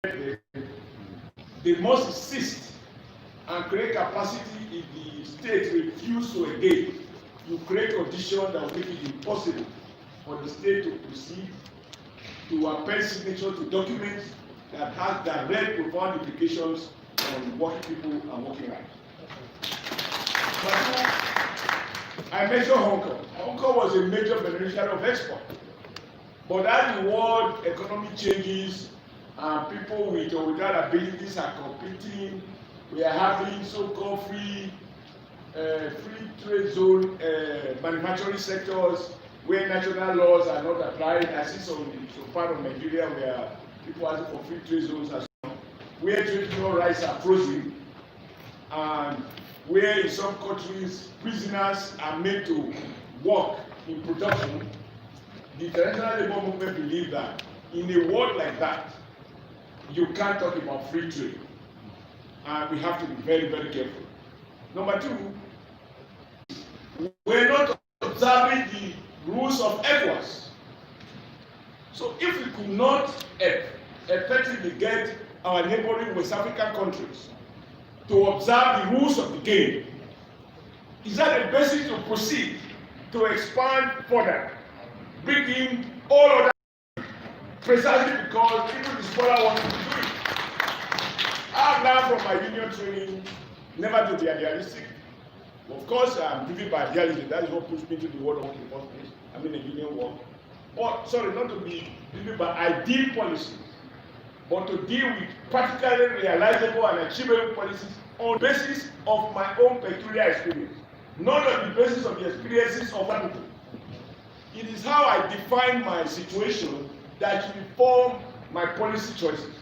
they must insist and create capacity if the state refuses to engage. You create conditions that will make it impossible for the state to proceed to append signature to documents that has direct profound implications on working people and working rights. I mentioned Hong Kong. Hong Kong was a major beneficiary of export. But as the world economy changes and people with or without abilities are competing, we are having so-called free trade zone manufacturing sectors where national laws are not applied. I see some part of Nigeria where people ask for free trade zones and so on, where traditional rights are frozen, and where in some countries prisoners are made to work in production. The international labor movement believes that in a world like that, you can't talk about free trade, and we have to be very, very careful. Number two, we're not observing the rules of ECOWAS. So if we could not effectively get our neighboring West African countries to observe the rules of the game, is that a basis to proceed to expand further, bring in all other, precisely because even the smaller ones will do it. I've learned from my union training never to be idealistic. Of course, I'm driven by idealism. That is what pushed me to the world of work in the first place. I mean, a union work. But sorry, not to be driven by ideal policies, but to deal with practically realizable and achievable policies on the basis of my own peculiar experience, not on the basis of the experiences of other people. It is how I define my situation that should inform my policy choices,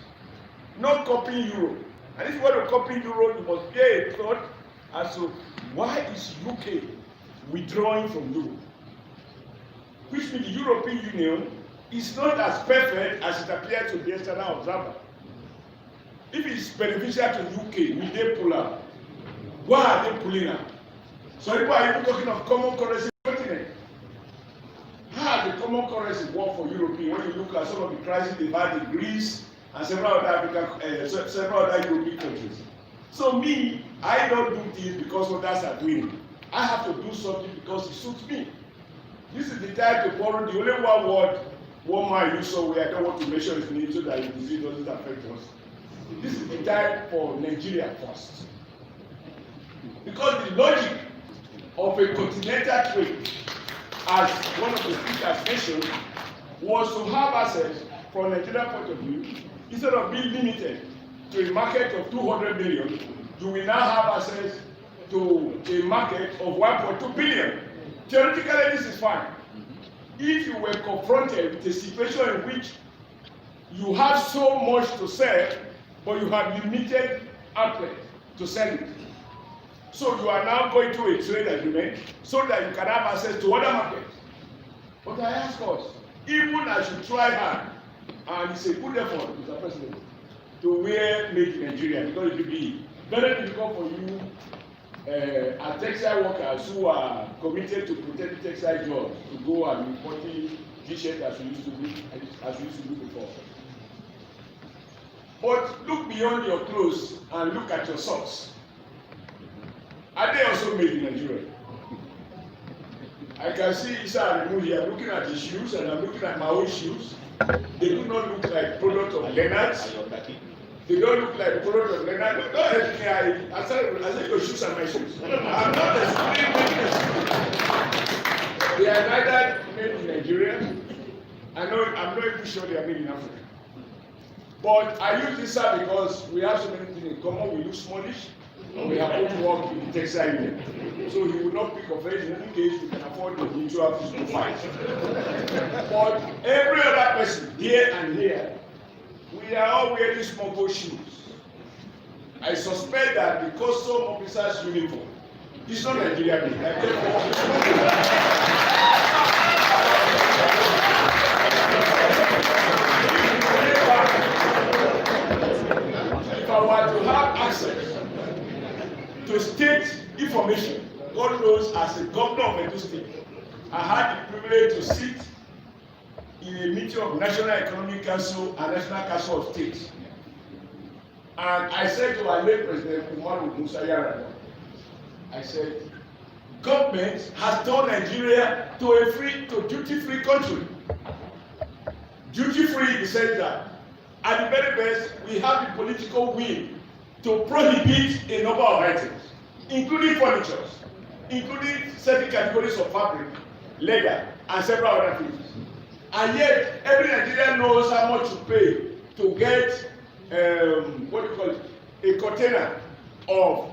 not copying Europe. And if you want to copy Europe, you must pay a thought as to why is UK withdrawing from Europe? Which means the European Union is not as perfect as it appears to the external observer. If it's beneficial to UK, will they pull out? Why are they pulling out? So people are even talking of common currency continent. How the common currency work for European when you look at some of the crises they've had in Greece and several other European countries? So me, I don't do things because others are doing it. I have to do something because it suits me. This is the time to borrow the only one word one man used somewhere. I don't want to mention his name so that the disease doesn't affect us. This is the time for Nigeria first. Because the logic of a continental trade, as one of the speakers mentioned, was to have access from a Nigerian point of view, instead of being limited to a market of 200 million, you will now have access to a market of 1.2 billion. Theoretically, this is fine. If you were confronted with a situation in which you have so much to sell, but you have limited outlet to sell it. So you are now going to a trade agreement so that you can have access to other markets. But I ask us, even as you try hard, and it's a good effort, Mr. President, to wear made in Nigeria, because it will be very difficult for you as textile workers who are committed to protect textile jobs to go and importing t-shirts as we used to do before. But look beyond your clothes and look at your socks. Are they also made in Nigeria? I can see Isa Arimu here looking at his shoes, and I'm looking at my own shoes. They do not look like product of Leonard's. They don't look like product of Leonard. Don't help me. I said your shoes are my shoes. I'm not excluding business. They are neither made in Nigeria. I'm not even sure they are made in Africa. But I use this because we have so many things in common. We look smallish, and we happen to work in the textile union. So he would not pick offense. In any case, we can afford the mutual to fight. But every other person, here and here, we are all wearing smuggle shoes. I suspect that the custom officer's uniform is not Nigerian made. If I were to have access to state information, God knows, as a governor of Edo State, I had the privilege to sit in a meeting of National Economic Council and National Council of States. And I said to our late President Umaru Musa Yar'Adua, I said, government has turned Nigeria to duty-free country. Duty-free in the sense that, at the very best, we have the political will to prohibit a number of items, including furniture, including certain categories of fabric, leather, and several other things. And yet, every Nigerian knows how much to pay to get a container of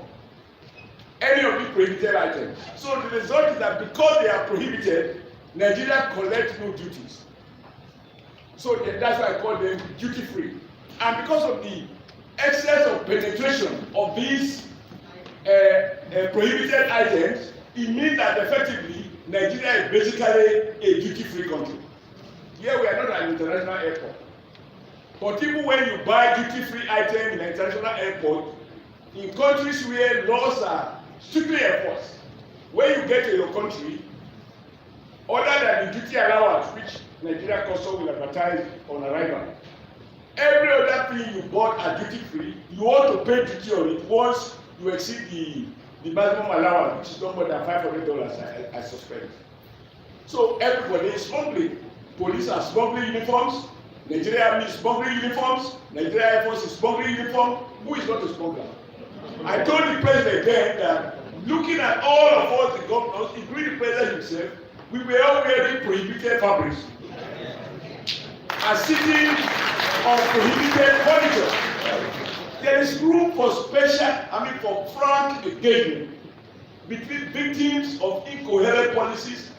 any of the prohibited items. So the result is that because they are prohibited, Nigeria collects no duties. So that's why I call them duty-free. And because of the excess of penetration of these prohibited items, it means that effectively Nigeria is basically a duty-free country. Here we are not an international airport. But even when you buy duty-free items in an international airport, in countries where laws are strictly enforced, when you get to your country, other than the duty allowance, which Nigeria Customs will advertise on arrival, every other thing you bought at duty-free, you ought to pay duty on it once you exceed the maximum allowance, which is no more than $500, I suspect. So everybody is smuggling. Police are smuggling uniforms. Nigeria Army is smuggling uniforms. Nigeria Air Force is smuggling uniforms. Who is not a smuggler? I told the president then that looking at all of us, the governors, including the president himself, we were all wearing prohibited fabrics and sitting on prohibited furniture. There is room for for frank engagement between victims of incoherent policies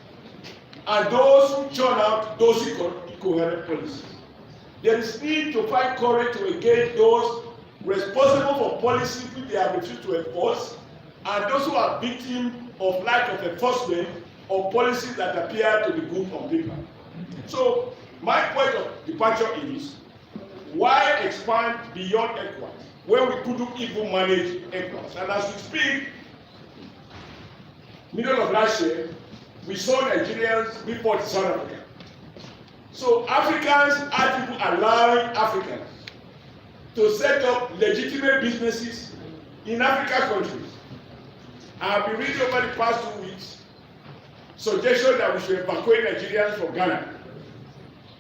and those who churn out those incoherent policies. There is need to find courage to engage those responsible for policies which they have refused to enforce, and those who are victims of lack of enforcement of policies that appear to be good on paper. So my point of departure is, why expand beyond ECOWAS when we couldn't even manage ECOWAS? And as we speak, middle of last year, we saw Nigerians report to South Africa. So Africans are people allowing Africans to set up legitimate businesses in African countries. I have been reading over the past 2 weeks suggestion that we should evacuate Nigerians from Ghana.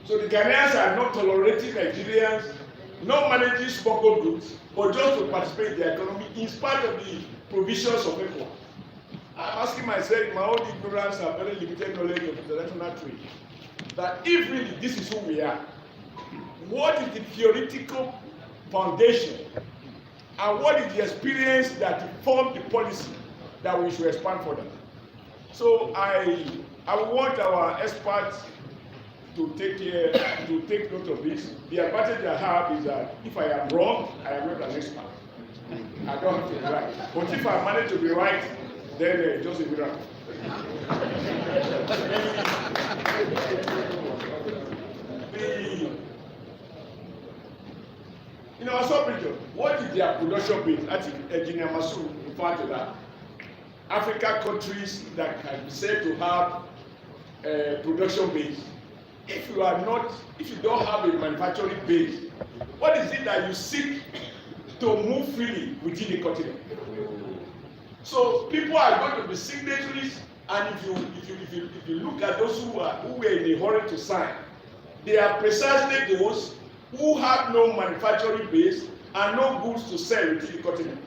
So the Ghanaians are not tolerating Nigerians, not managing smuggled goods, but just to participate in the economy in spite of the provisions of ECOWAS. I'm asking myself, in my own ignorance and very limited knowledge of international trade, that if really this is who we are, what is the theoretical foundation and what is the experience that informed the policy that we should expand further? So I want our experts to take note of this. The advantage I have is that if I am wrong, I am not an expert. I don't have to be right. But if I manage to be right, then it's just a miracle. In our sub-region, what is their production base? I think Engineer Masoud referred to that. African countries that can be said to have a production base. If you don't have a manufacturing base, what is it that you seek to move freely within the continent? So people are going to be signatories, and if you look at those who were in a hurry to sign, they are precisely those who have no manufacturing base and no goods to sell within the continent.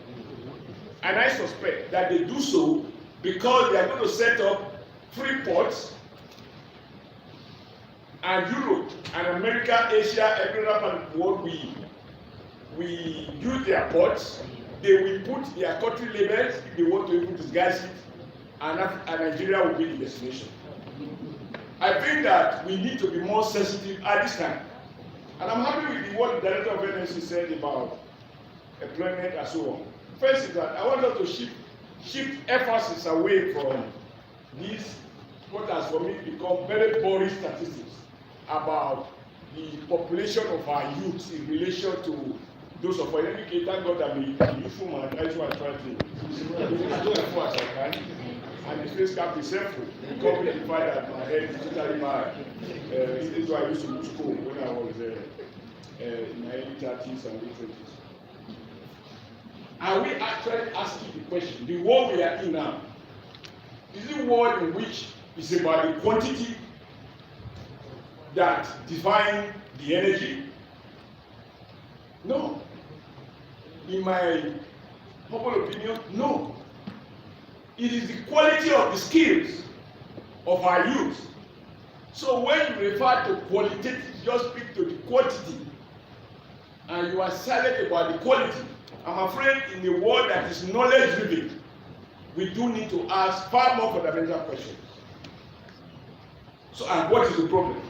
And I suspect that they do so because they are going to set up free ports, and Europe and America, Asia, every other part of the world, we use their ports. They will put their country labels if they want to even disguise it, and Nigeria will be the destination. I think that we need to be more sensitive at this time. And I'm happy with what the Director of NSC said about employment and so on. First is that I want us to shift emphasis away from these, what has for me become very boring statistics about the population of our youth in relation to those of our educated. Thank God I'm a youthful man. That's why I try to do as helpful as I can. And the face cap is helpful. Company defied that my head is totally bad. This is why I used to go to school when I was in my early 30s and late 20s. Are we actually asking the question? The world we are in now, is it a world in which it's about the quantity that defines the energy? No. In my humble opinion, no. It is the quality of the skills of our youth. So when you refer to qualitative, just speak to the quantity, and you are silent about the quality. I'm afraid in a world that is knowledge-driven, we do need to ask far more fundamental questions. So, and what is the problem?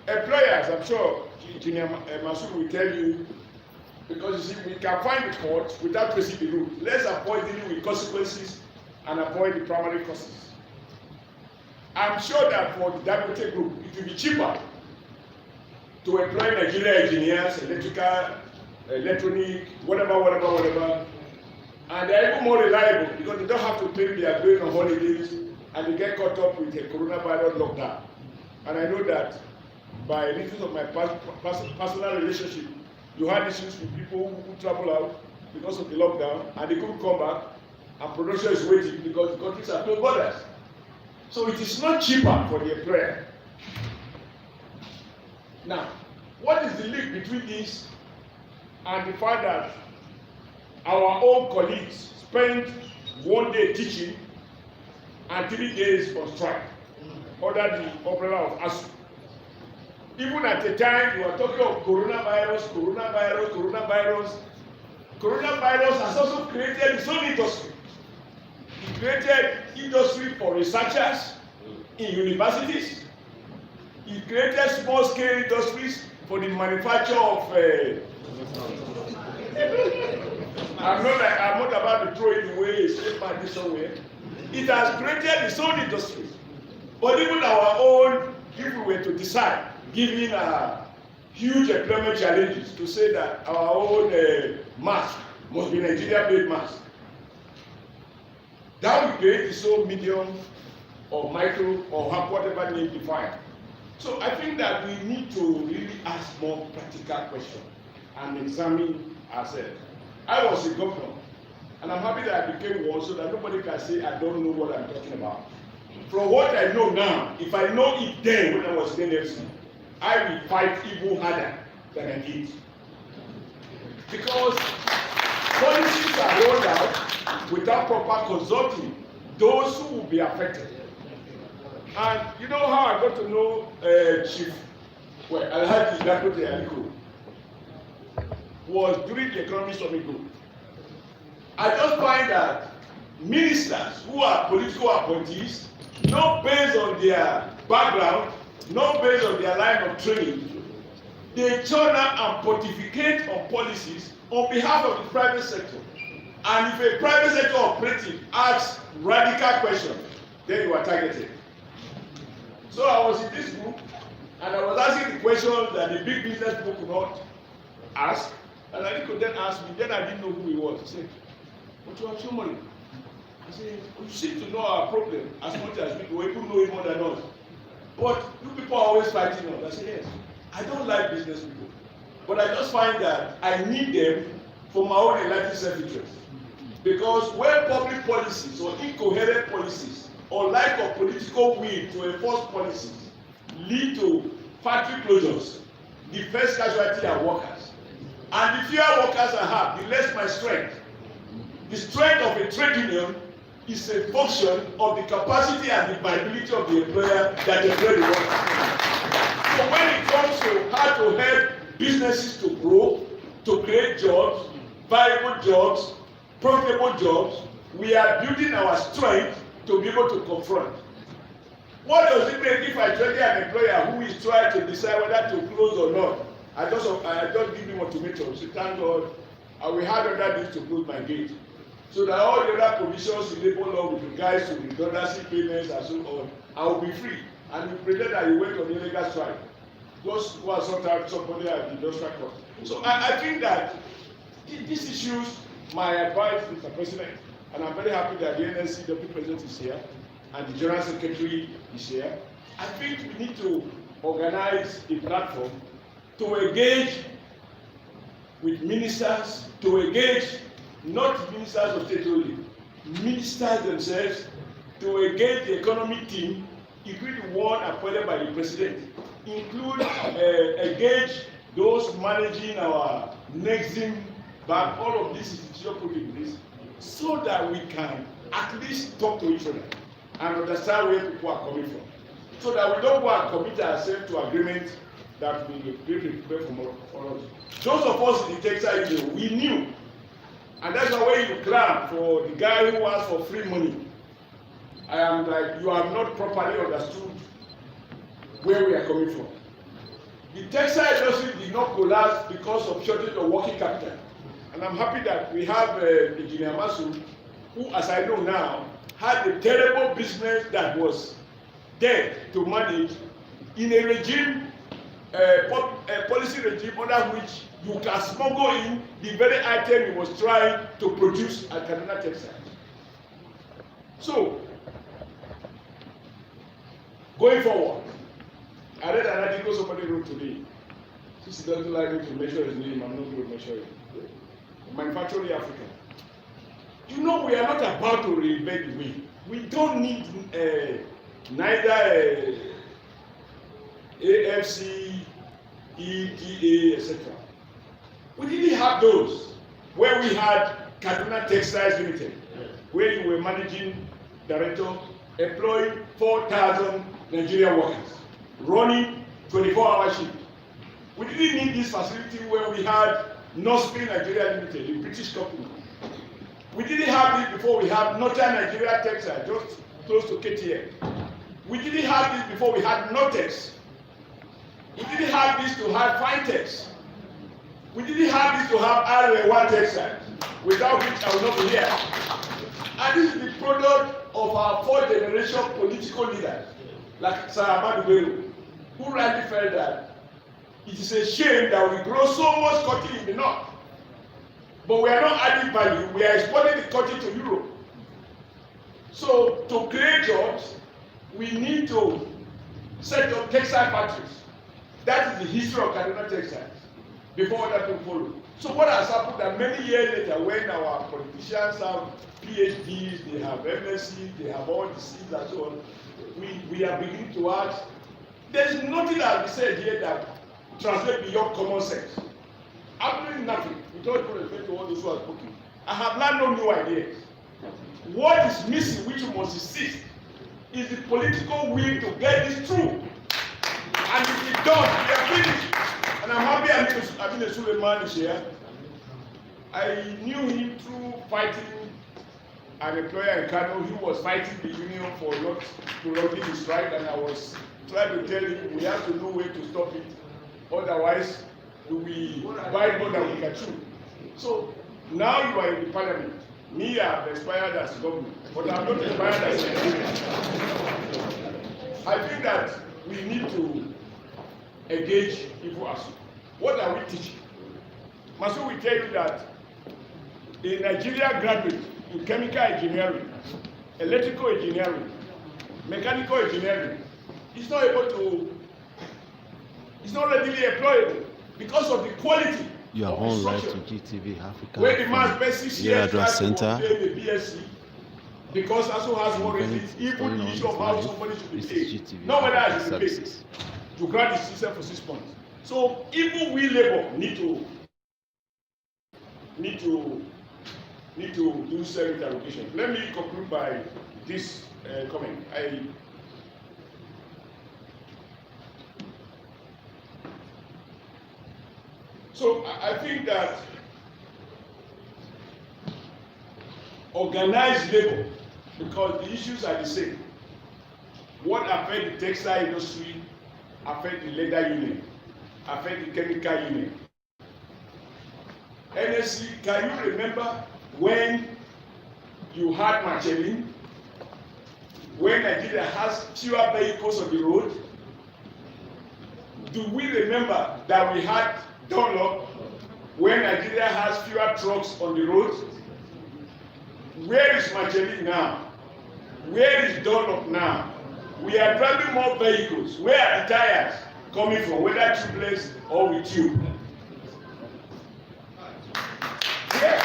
Employers, I'm sure Engineer Masoud will tell you, because you see, we can find the fault without tracing the root. Let's avoid dealing with consequences and avoid the primary causes. I'm sure that for the Govt group, it will be cheaper to employ Nigerian engineers, electrical, electronic, whatever, and they're even more reliable because they don't have to pay their going on holidays and they get caught up with a coronavirus lockdown. And I know that by reason of my personal relationship, you had issues with people who travel out because of the lockdown and they couldn't come back, and production is waiting because the countries have closed borders. So it is not cheaper for the employer. Now, what is the link between this and the fact that our own colleagues spend 1 day teaching and 3 days on strike under the umbrella of ASU? Even at the time you are talking of coronavirus has also created its own industry. It created industry for researchers in universities. It created small-scale industries for the manufacture of. I'm not about to throw it away, escape by this somewhere. It has created its own industry. But even our own, if we were to decide, given huge employment challenges, to say that our own mask must be Nigeria-made mask, that will create its own medium or micro or whatever name defined. So I think that we need to really ask more practical questions and examine ourselves. I was a governor, and I'm happy that I became one so that nobody can say I don't know what I'm talking about. From what I know now, if I know it then when I was in NFC, I will fight even harder than I did. Because policies are rolled out without proper consulting those who will be affected. And you know how I got to know Chief Alhaji Dakote Aliko was during the economic summit group. I just find that ministers who are political appointees, not based on their background, not based on their line of training, they turn out and pontificate on policies on behalf of the private sector. And if a private sector operative asks radical questions, then you are targeted. So I was in this group, and I was asking the questions that the big business people could not ask, and I could then ask me. Then I didn't know who he was. He said, "But you are Oshiomhole." I said, "You seem to know our problem as much as we do. People know it more than us. But you people are always fighting us." I said, "Yes, I don't like business people, but I just find that I need them for my own enlightened self-interest. Because where public policies or incoherent policies or lack of political will to enforce policies lead to factory closures, the first casualty are workers. And the fewer workers I have, the less my strength. The strength of a trade union is a function of the capacity and the viability of the employer that employs the workers. So when it comes to how to help businesses to grow, to create jobs, viable jobs, profitable jobs, we are building our strength to be able to confront. What does it mean if I train an employer who is trying to decide whether to close or not? I just give him ultimatum. So thank God, I will have other days to close my gate. So that all the other provisions in labor law with regards to redundancy payments and so on, I will be free. And you pretend that you went on illegal strike. Those who are sometimes somebody at the industrial court. So I think that these issues, my advice, Mr. President, and I'm very happy that the NLC Deputy President is here and the General Secretary is here. I think we need to organize a platform to engage with ministers, to engage not ministers of state only, ministers themselves, to engage the economic team, including the one appointed by the president, include engage those managing our Nexim bank, all of these institutions put in place, so that we can at least talk to each other and understand where people are coming from, so that we don't go and commit ourselves to agreements that we prepare for us. Those of us in the textile industry, we knew, and that's the way you clap for the guy who asked for free money. I am like, you have not properly understood where we are coming from. The textile industry did not collapse because of shortage of working capital. And I'm happy that we have Engineer Masu, who, as I know now, had a terrible business that was there to manage in a regime, policy regime under which you can smuggle in the very item he was trying to produce at Kaduna Textile. So, going forward, I read an article somebody wrote today. Since he doesn't like me to measure his name, I'm not going to measure it. Manufacturing Africa. You know, we are not about to reinvent the wheel. We don't need neither AFC, EDA, etc. We didn't have those where we had Kaduna Textiles Limited, where you were managing director, employing 4,000 Nigerian workers, running 24-hour shift. We didn't need this facility where we had Northspring Nigeria Limited, a British company. We didn't have this before we had Northern Nigeria Textile, just close to KTM. We didn't have this before we had Notex. We didn't have this to have Fintex. We didn't have this to have Arewa Textile, without which I will not be here. And this is the product of our fourth generation political leaders, like Sir Ahmadu Bello, who rightly felt that it is a shame that we grow so much cotton in the north, but we are not adding value. We are exporting the cotton to Europe. So to create jobs, we need to set up textile factories. That is the history of Kaduna Textiles, before that will follow. So what has happened that many years later, when our politicians have PhDs, they have MSc, they have all the C's and so on, we are beginning to ask, there is nothing that we said here that translate beyond common sense. Absolutely nothing. Without respect to all those who are spoken. I have learned no new ideas. What is missing, which we must insist, is the political will to get this through. And it is done. We are finished. And I'm happy Aminu Suleiman is here. I knew him through fighting an employer in Kano. He was fighting the union for not prolonging the strike, and I was trying to tell him we have to know where to stop it. Otherwise, we buy more than we can chew. So now you are in the parliament. Me, I have expired as government, but I have not expired as a government. I think that we need to engage people as what are we teaching? Masu will tell you that a Nigerian graduate in chemical engineering, electrical engineering, mechanical engineering is not able to, is not readily employable because of the quality. You are on live to GTV Africa. Where the man's best 6 years address center. The BSc, because also has more reasons, even the issue of how somebody should be paid. Not whether I should be paid. To grant the system for 6 months. So even we labor need to do self-interrogation. Let me conclude by this comment. So I think that organized labor, because the issues are the same. What affect the textile industry affect the leather union, affect the chemical union. NSC, can you remember when you had Michelin, when Nigeria has fewer vehicles on the road? Do we remember that we had Dunlop when Nigeria has fewer trucks on the road? Where is Michelin now? Where is Dunlop now? We are driving more vehicles. Where are the tires coming from, whether tubeless or with tube? Yeah.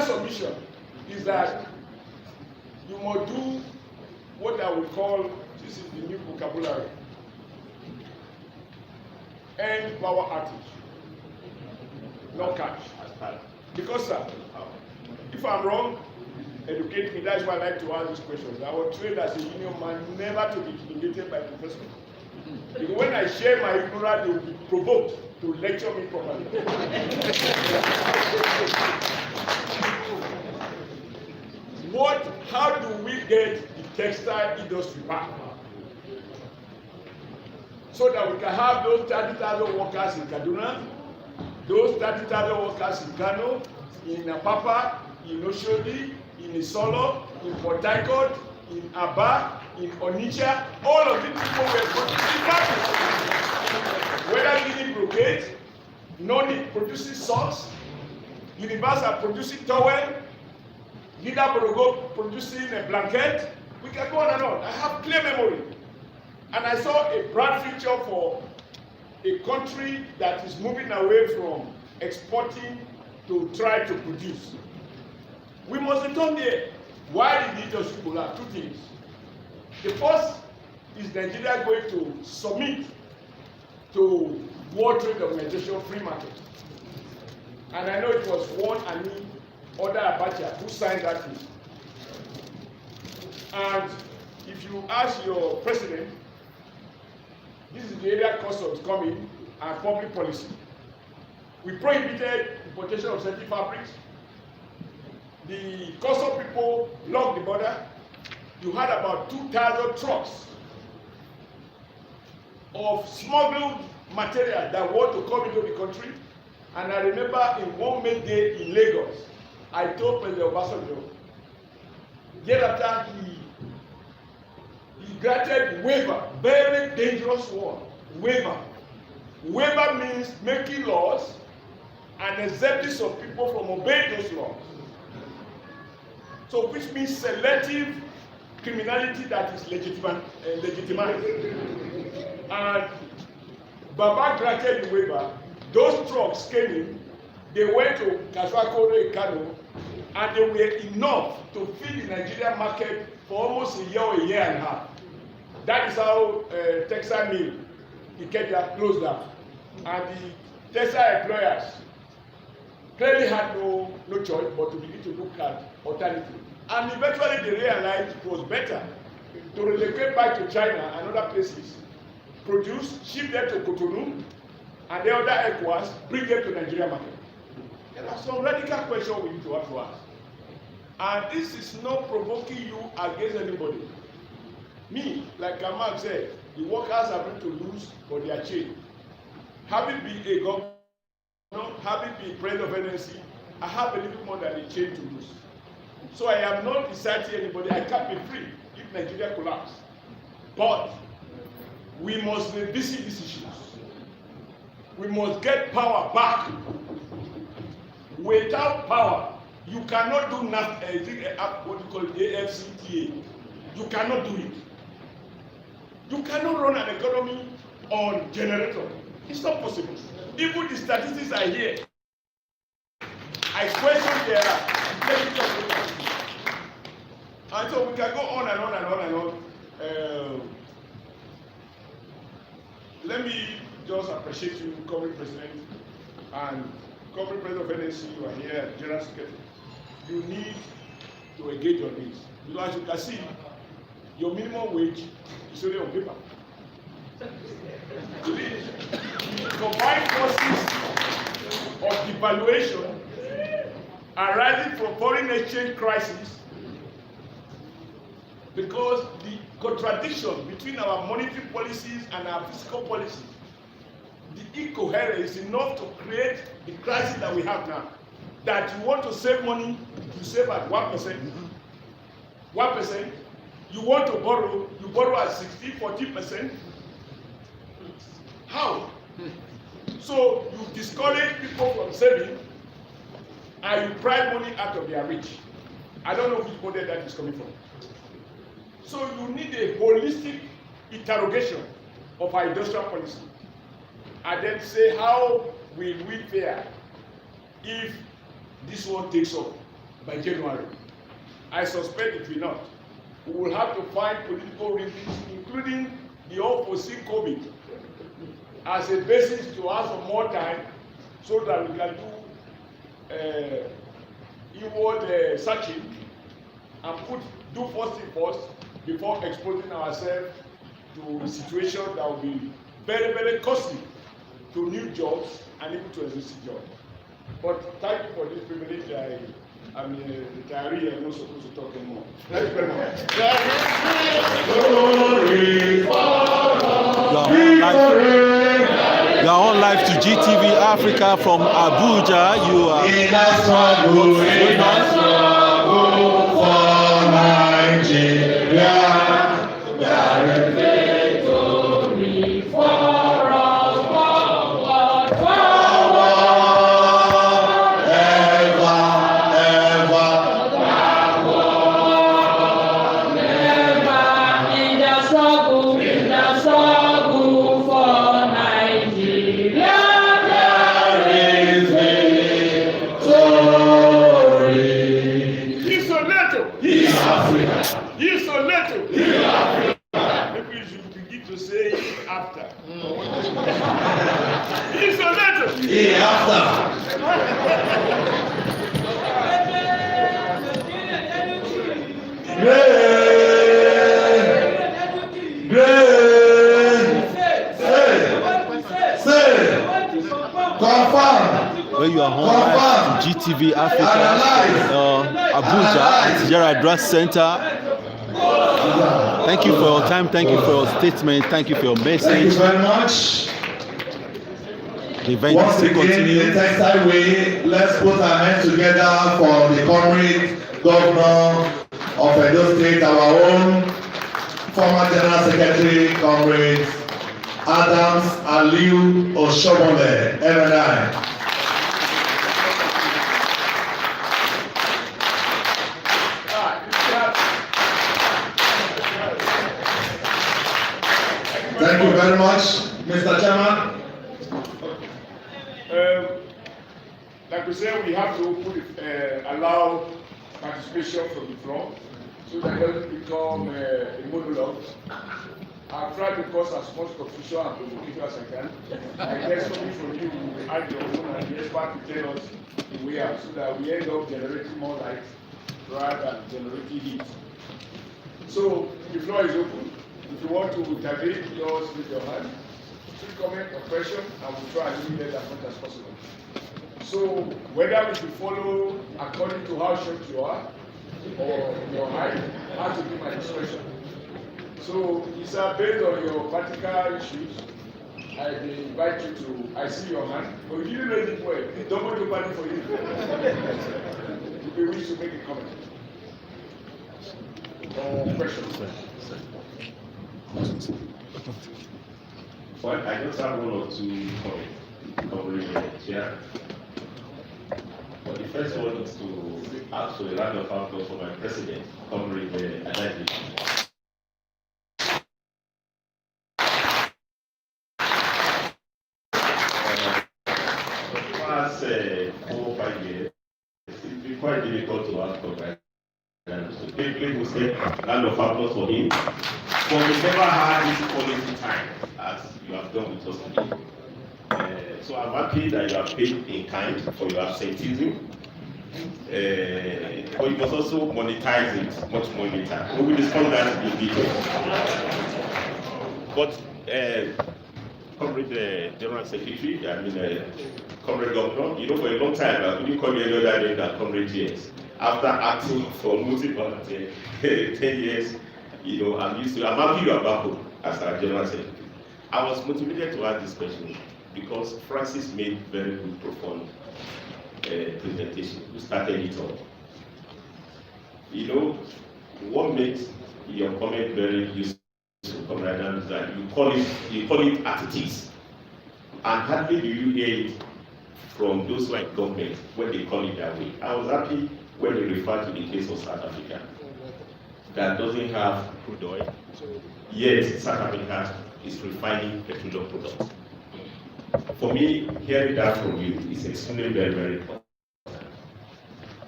submission is that you must do what I would call, this is the new vocabulary, end power outage, not cash. Because sir, if I'm wrong, educate me. That's why I like to ask these questions. I was trained as a union man never to be intimidated by professors. Because when I share my ignorance, they will be provoked to lecture me properly. How do we get the textile industry back? So that we can have those 30,000 workers in Kaduna, those 30,000 workers in Kano, in Apapa, in Oshodi, in Isolo, in Port Harcourt, in Aba, in Onitsha, all of these people were producing fabrics. Whether Guinea brocade, Noni producing socks, Universal producing towel, Nida Borogo producing a blanket, we can go on and on. I have clear memory. And I saw a bright future for a country that is moving away from exporting to try to produce. We must return there. Why did the industry collapse? Two things. The first is Nigeria going to submit to World Trade Organization free market. And I know it was one and other Abacha who signed that thing. And if you ask your president, this is the area customs coming and public policy. We prohibited importation of certain fabrics. The custom people locked the border. You had about 2,000 trucks of smuggled material that want to come into the country. And I remember in one May day in Lagos, I told President Obasanjo, thereafter he granted waiver, very dangerous one, waiver. Waiver means making laws and exempting some people from obeying those laws. So which means selective criminality that is legitimized. And Baba granted the waiver. Those trucks came in, they went to Kaswakoro, Kano, and they were enough to feed the Nigerian market for almost a year or a year and a half. That is how textile mill, Ikeja, closed down. And the textile employers clearly had no choice but to begin to look at alternative. And eventually they realized it was better to relocate back to China and other places, produce, ship them to Cotonou, and the other ECOWAS, bring them to Nigeria market. There are some radical questions we need to have to ask. And this is not provoking you against anybody. Me, like Kamal said, the workers are going to lose for their change. Having been a governor, having been president of NNC, I have a little more than a change to lose. So I am not deciding anybody. I can't be free if Nigeria collapses. But we must revisit these issues. We must get power back. Without power, you cannot do what you call AFCTA. You cannot do it. You cannot run an economy on generator. It's not possible. Even the statistics are here. I question their and so we can go on and on and on and on. Let me just appreciate you, Govt President, and Govt President of NNC, you are here, General Secretary. You need to engage on this. Because as you can see, your minimum wage is only on paper. The combined forces of devaluation arising from foreign exchange crisis, because the contradiction between our monetary policies and our fiscal policies, the incoherence is enough to create the crisis that we have now. That you want to save money, you save at 1%. 1%. You want to borrow, you borrow at 14%. How? So you discourage people from saving and you pry money out of their reach. I don't know which model that is coming from. So you need a holistic interrogation of our industrial policy and then say how will we fare if this one takes off. by January. I suspect it will not. We will have to find political reasons, including the unforeseen COVID, as a basis to ask for more time so that we can do inward searching and do first thing first before exposing ourselves to a situation that will be very, very costly to new jobs and even to existing jobs. But thank you for this privilege. I'm a retiree. I'm not supposed to talk anymore. Thank you very much. You are on live to GTV Africa from Abuja. You are in a struggle for Nigeria. There is victory for us, forward, ever, ever, never. In the struggle for Nigeria, there is victory. He's so little. In Africa. He's so little. In Africa. Maybe you should begin to say it after. He's so little. In Africa. Confirm. where you are on live to GTV Africa, Abuja, at Yaradua Center. Thank you for your time. Thank you for your statement. Thank you for your message. Thank you very much. The event Once still again, in continues. a textile way, let's put our hands together for the comrade governor of Edo State, our own former General Secretary, Comrade Adams Aliu Oshiomhole, MNI. Thank you very much, Mr. Chairman. Like we said, we have to allow participation from the floor so that it doesn't become a monologue. I'll try to cause as much confusion and provocation as I can. I guess something from you will add your own and the expert will tell us the way out so that we end up generating more light rather than generating heat. So the floor is open. If you want to intervene, just raise your hand. Please comment or question, and we'll try and limit as much as possible. So whether we should follow according to how short you are or your height, has to be my discretion. So it's based on your practical issues. I invite you to. I see your hand, but you didn't raise it well. Don't want to panic for you. If you wish to make a comment or question. Well, I just have one or two comments covering the chair. But the first one is to ask for a round of applause for my president covering the Adadi. For the past 4 or 5 years, it's been quite difficult to ask for that. So quickly we say round of applause for him. But we never had this quality time as you have done with us today. So I'm happy that you have paid in kind for your absenteeism. But you must also monetize it much more later. We will discuss that in detail. But Comrade General Secretary, Comrade Govt, you know, for a long time, I couldn't call you any other name than Comrade GS. After acting for multiple 10 years, you know, I'm happy you are back home as our General Secretary. I was motivated to ask this question because Francis made very good, profound presentation. We started it all. You know, what makes your comment very useful, Comrade, is that you call it as it is. And hardly do you hear it from those who are in government when they call it that way. I was happy when they referred to the case of South Africa that doesn't have crude oil, yet South Africa is refining petroleum products. For me, hearing that from you is extremely very, very important.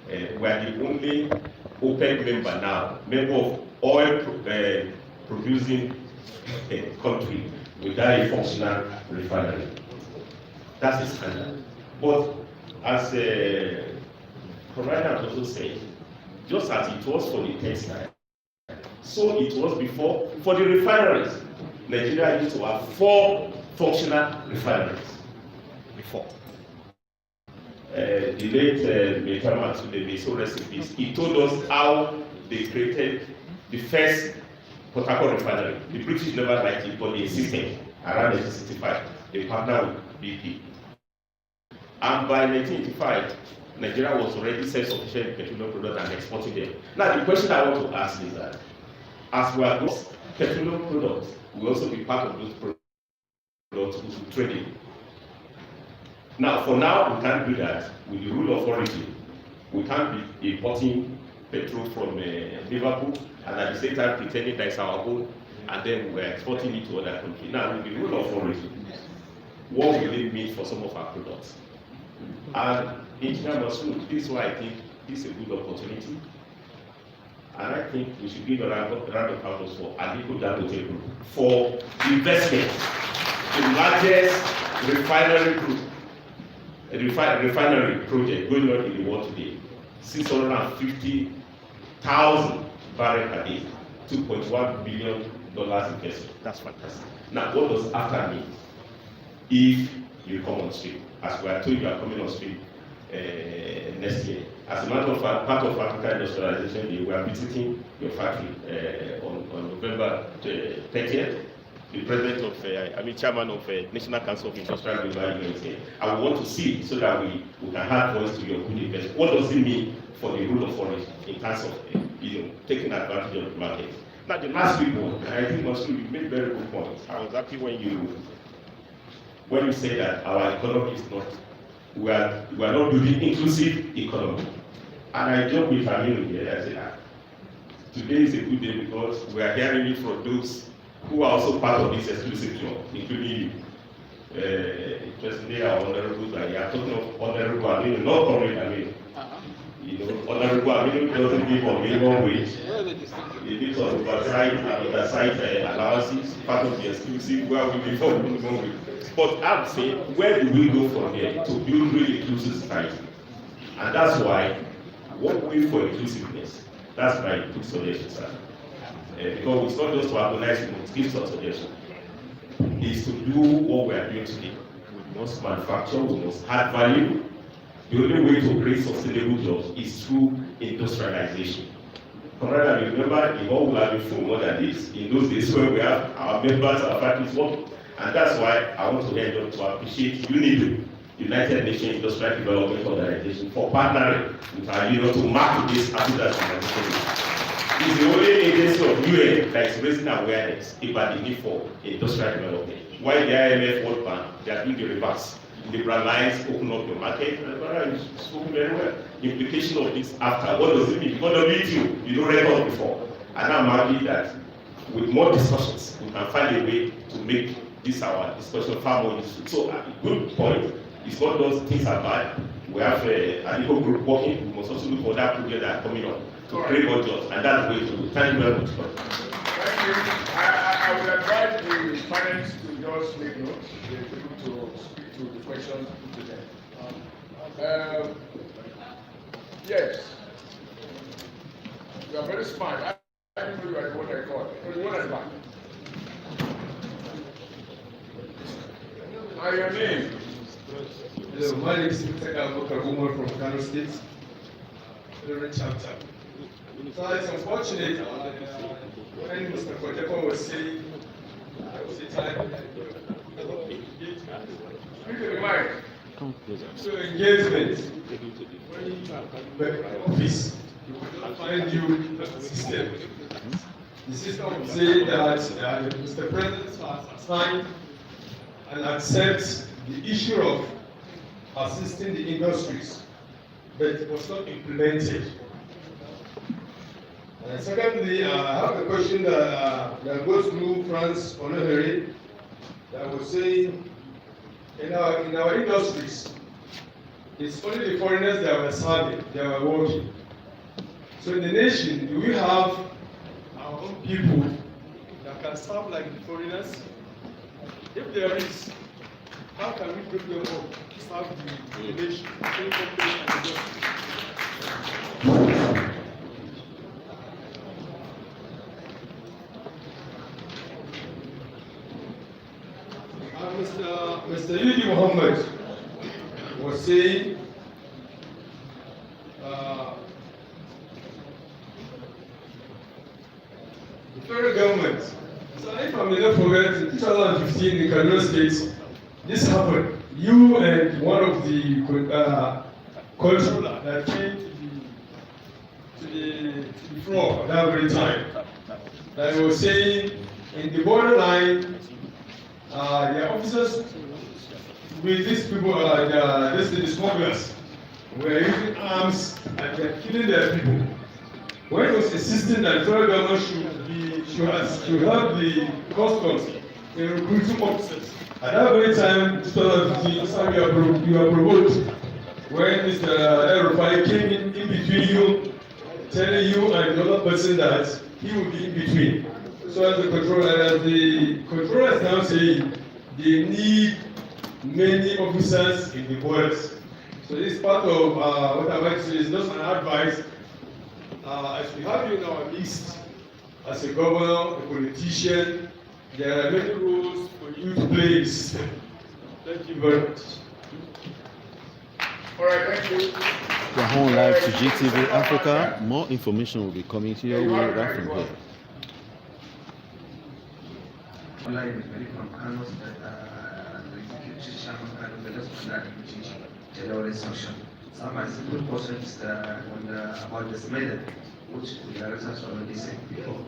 We are the only OPEC member of oil producing country without a functional refinery. That's a standard. But as Provider has also said, just as it was for the textile, so it was before for the refineries. Nigeria used to have 4 functional refineries before. The late Metama today, may so rest in peace, he told us how they created the first Port Harcourt refinery. The British never liked it, but they insisted around 1965. They partnered with BP. And by 1985, Nigeria was already self-sufficient in petroleum products and exporting them. Now, the question I want to ask is that, as we are those petroleum products, we also be part of those products with trading. Now, for now, we can't do that with the rule of origin. We can't be importing petrol from Liverpool and at the same time pretending that it's our own, and then we're exporting it to other countries. Now, with the rule of origin, what will it mean for some of our products? And Engineer Masood, this is why I think this is a good opportunity. And I think we should give a round of applause for Aliko Dangote Group for investment in the largest refinery project going on in the world today. 650,000 barrels per day, $2.1 billion investment. That's fantastic. Now, what does after mean? If you come on stream, as we are told, you are coming on stream next year. As a matter of fact, part of African Industrialization, we are visiting your factory on November 30th. The president of, chairman of National Council of Industrial Development, I want to see so that we can have voice to your good investment. What does it mean for the rule of origin in terms of taking advantage of the market? Now, the last big one, and I think you made very good points. I was happy when you say that our economy is not, we are not building inclusive economy. And I joke with Aminu here, I say, today is a good day because we are hearing it from those who are also part of this exclusive job, including you. Yesterday, our honorables are here. Talking of honorable Aminu, not comrade Aminu. Honorable Aminu doesn't give on minimum wage. He gives on oversight allowances, part of the exclusive, where we live on minimum wage. But I'm saying, where do we go from here to build really inclusive society? And that's why, one way for inclusiveness, that's my good suggestion, sir. Because it's not just to organize, we must give some suggestion. It's to do what we are doing today. We must manufacture, we must add value. The only way to create sustainable jobs is through industrialization. Comrade, remember, the world will have been for more than this. In those days where we have our members, our factories working. And that's why I want to end up to appreciate UNIDO, United Nations Industrial Development Organization, for partnering with our union to mark this Africa's humanitarian. It's the only agency of UN that is raising awareness about the need for industrial development. While the IMF World Bank, they are doing the reverse. Liberalize, open up your market, and spoken very well. The implication of this after, what does it mean? Because WTO, you don't record before. And I'm happy that with more discussions, we can find a way to make this our discussion far more useful. So a good point. It's not those things are bad. We have an eco group working. We must also look for that project that are coming on to create more jobs, and that's the way to do. Thank you very much. Thank you. I would advise the parents to just make notes, to speak to the questions put to them. Yes. You are very smart. I didn't know you are the one I called. The one at the back. Your name? Hello, my name is Mr. Kalboka from Kano State, Federal Chapter. So it's unfortunate when Mr. Koteko was saying there was a time so engagement when the office you find you system. The system would say that Mr. President has signed and accept the issue of assisting the industries, but it was not implemented. Secondly, I have a question that goes through France Honorary that was saying in our industries, it's only the foreigners that were serving, they were working. So in the nation, do we have our own people that can serve like the foreigners? If there is, how can we bring them up to serve the nation? Mr. Yudi Muhammad was saying the federal government, so if I may not forget, in 2015 in Kaduna State, this happened. You and one of the controller that came to the floor at that very time, that was saying in the borderline, the officers with these people, the smugglers, were using arms and they're killing their people. When it was insisting that the federal government should have the customs in recruiting officers, at that very time, 2015, you are provoked when Mr. El-Rufai came in between you, telling you and the other person that he will be in between. So as the controller is now saying they need many officers in the borders. So this is part of what I'm going to say is just an advice. As we have you in our midst, as a governor, a politician, there are many roles for you to play in the system. Thank you very much. All right, thank you. We're home live to GTV Africa. More information will be coming to your way right from here. Online from Kano the executive chairman and the rest of the general section. Some my simple questions about this method, which the directors already said before.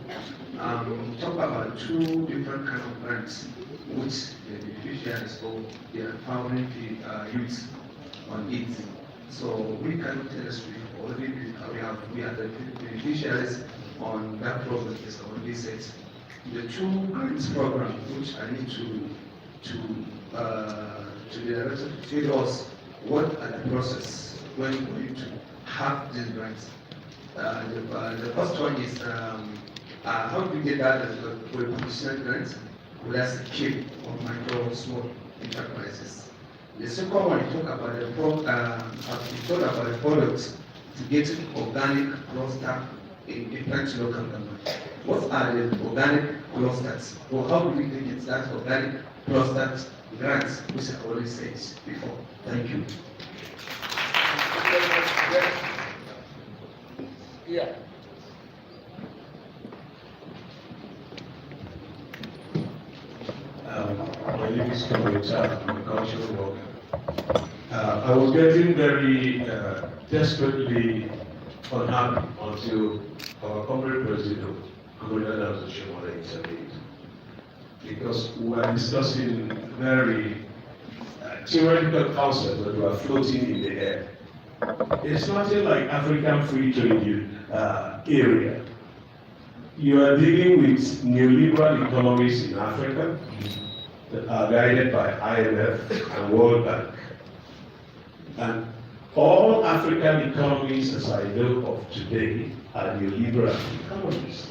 Talk about two different kind of grants, which the beneficiaries of the empowering the youth on it. So we can tell us we are the beneficiaries on that program is already set. The two grants program which I need to the director to tell us what are the process when we're going to have these grants. The first one is how do we get that for professional grants with a skill of micro and small enterprises. The second one you talk about the products to get organic cluster in different local governments. What are the organic clusters? Or how do we get that organic clusters grants, which I already said before? Thank you. Yeah. My name is Govt. I'm a cultural worker. I was getting very desperately unhappy until our comrade president, Oshiomhole, intervened. Because we were discussing very theoretical concepts that were floating in the air. It's nothing like African free trade area. You are dealing with neoliberal economies in Africa that are guided by IMF and World Bank. And all African economies, as I know of today, are neoliberal economies.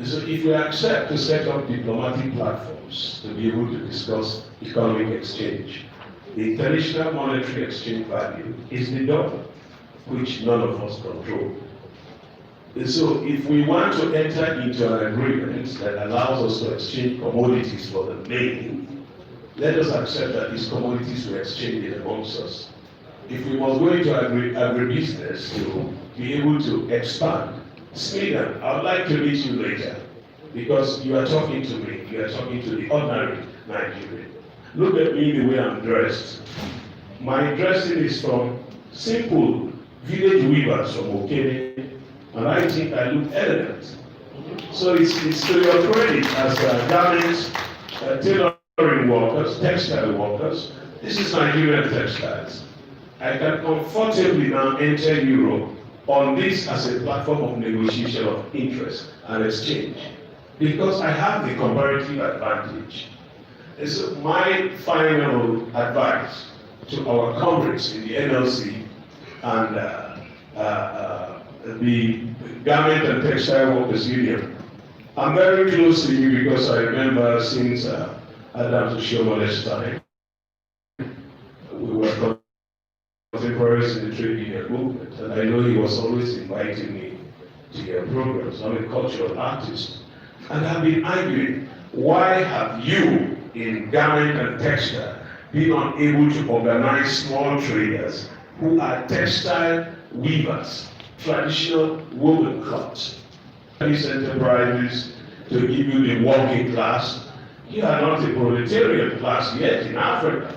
So if we accept to set up diplomatic platforms to be able to discuss economic exchange, the international monetary exchange value is the dollar, which none of us control. And so if we want to enter into an agreement that allows us to exchange commodities for the main, let us accept that these commodities will exchange it amongst us. If we must go into agribusiness to be able to expand, Sweden, I would like to meet you later, because you are talking to me, you are talking to the ordinary Nigerian. Look at me the way I'm dressed. My dressing is from simple village weavers from Okene, and I think I look elegant. So it's to your credit as garments, tailoring workers, textile workers. This is Nigerian textiles. I can comfortably now enter Europe on this as a platform of negotiation of interest and exchange, because I have the comparative advantage. And so my final advice to our comrades in the NLC and the Garment and Textile Workers Union. I'm very close to you because I remember since Adam Oshiomhole's time, we were contemporaries in the trade union movement, and I know he was always inviting me to your programs. I'm a cultural artist, and I've been arguing, why have you in garment and textile been unable to organize small traders who are textile weavers, traditional woven clubs, these enterprises to give you the working class? You are not a proletarian class yet in Africa.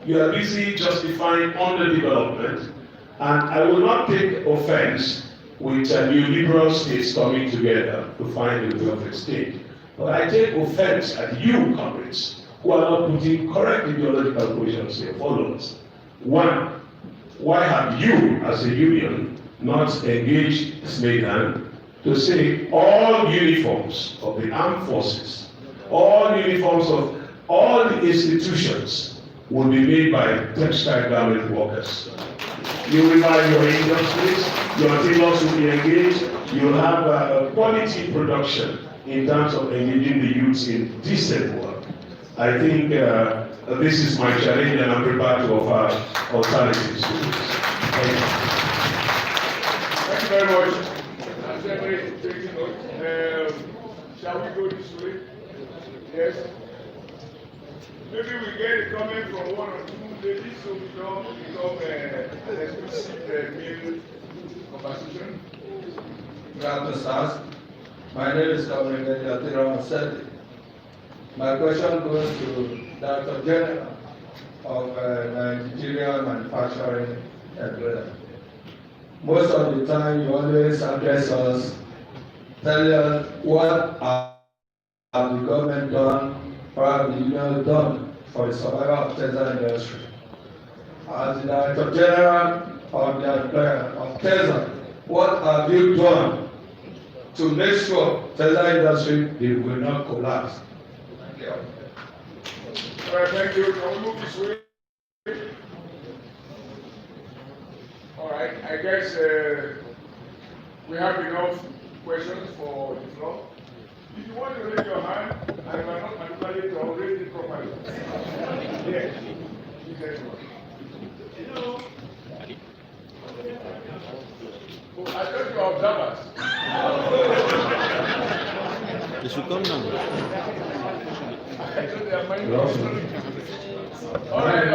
You are busy justifying underdevelopment, and I will not take offense with neoliberal states coming together to find a perfect state. But I take offense at you, comrades, who are not putting correct ideological positions to your followers. One, why have you, as a union, not engaged Smedan to say all uniforms of the armed forces, all uniforms of all the institutions will be made by textile garment workers? You revive your industries, your tailors will be engaged, you'll have quality production in terms of engaging the youths in decent work. I think this is my challenge, and I'm prepared to offer alternatives to this. Thank you. Thank you very much. As everybody is taking note, shall we go this way? Yes. Maybe we get a comment from one or two ladies so we don't become an exclusive male conversation. My name is Comrade Yatira Masedi. My question goes to Director General of Nigeria Manufacturing Employer. Most of the time, you always address us, tell us what have the government done, or have the union done for the survival of the textile industry. As the Director General of the employer of TESA, what have you done to make sure textile industry will not collapse? Thank you. All right, thank you. Can we move this way? All right, I guess we have enough questions for the floor. If you want to raise your hand, and if I'm not manipulated, I'll raise it properly. Yes. Hello. Oh, I thought you were observers. They should come now. I thought they are manipulating. All right,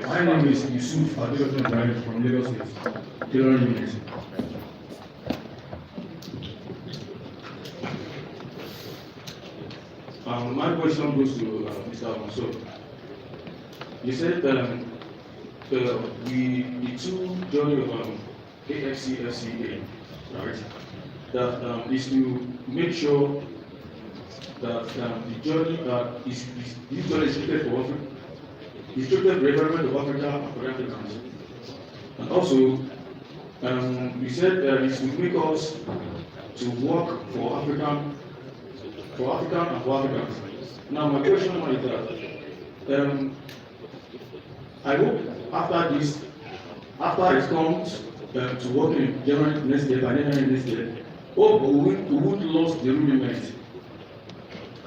my name is Yusuf Adeosun Ibrahim from Lagos State, Tailoring University. My question goes to Mr. Mansour. You said the two journey of AFC-FCA, right, that is to make sure that the journey is restricted for Africa, restricted the environment of Africa and for Africans. And also, you said it will make us to work for Africa and for Africans. Now, my question is that I hope after this, after it comes to work in Germany next year, by next year, hope we would lose the rudiment,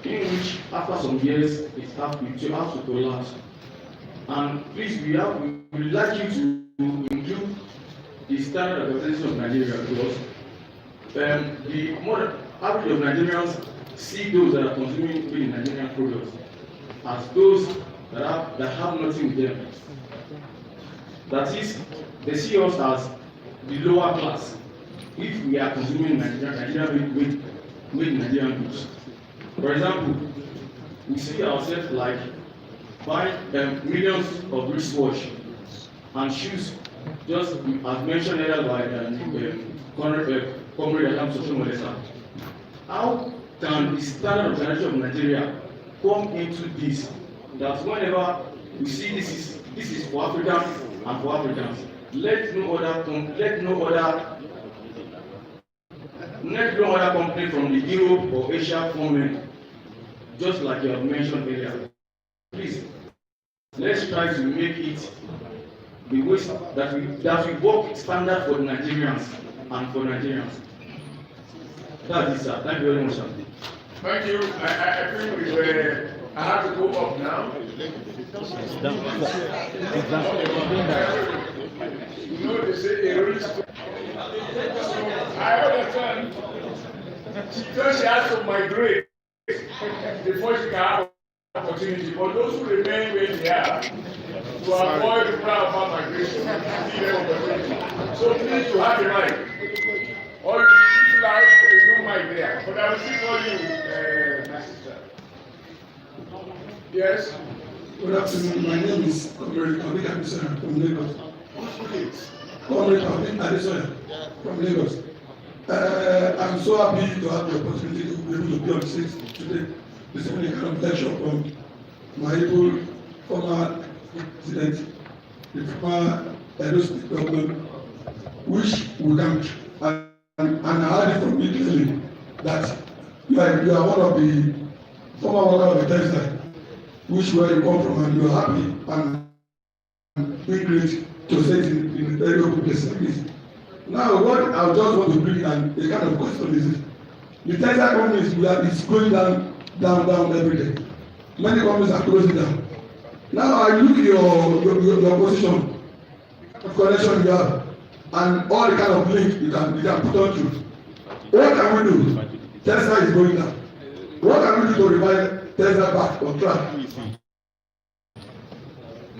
in which after some years it has to collapse. And please, we would like you to include the standard organization of Nigeria, because the more average of Nigerians see those that are consuming in Nigerian products as those that have nothing with them. That is, they see us as the lower class if we are consuming Nigerian made Nigerian goods. For example, we see ourselves like buying millions of wristwatch and shoes, just as mentioned earlier by Comrade Adam Oshiomhole. How can the standard organization of Nigeria come into this? That whenever we see this is for Africans and for Africans, let no other company from the Europe or Asia come in. just like you have mentioned earlier. Please, let's try to make it the way that we work standard for Nigerians and for Nigerians. That's it, sir. Thank you very much, sir. Thank you. I think I have to go up now. You know, they say a rich. I understand. She thought she has to migrate before she can have opportunity. But those who remain where they are, to avoid the crowd about migration, give them opportunity. So please, you have a mic. Or if you like, there is no mic there. But I will still call you, my sister. Yes? Good afternoon. My name is Comrade Kabik Adesoya from Lagos. Comrade Kabik Adesoya from Lagos. I'm so happy to have the opportunity to be able to be on stage today, receiving a kind of lecture from my able former president, the former Edo State government, which we thank. And I heard it from you clearly that you are one of the former workers of the textile, which where you come from, and you are happy and doing great to say it in a very open place like this. Now, what I just want to bring and a kind of question is this. The textile companies is going down every day. Many companies are closing down. Now I look at your position, the connection you have, and all the kind of link you can put on to. What can we do? Tesla is going down. What can we do to revive Tesla back on track?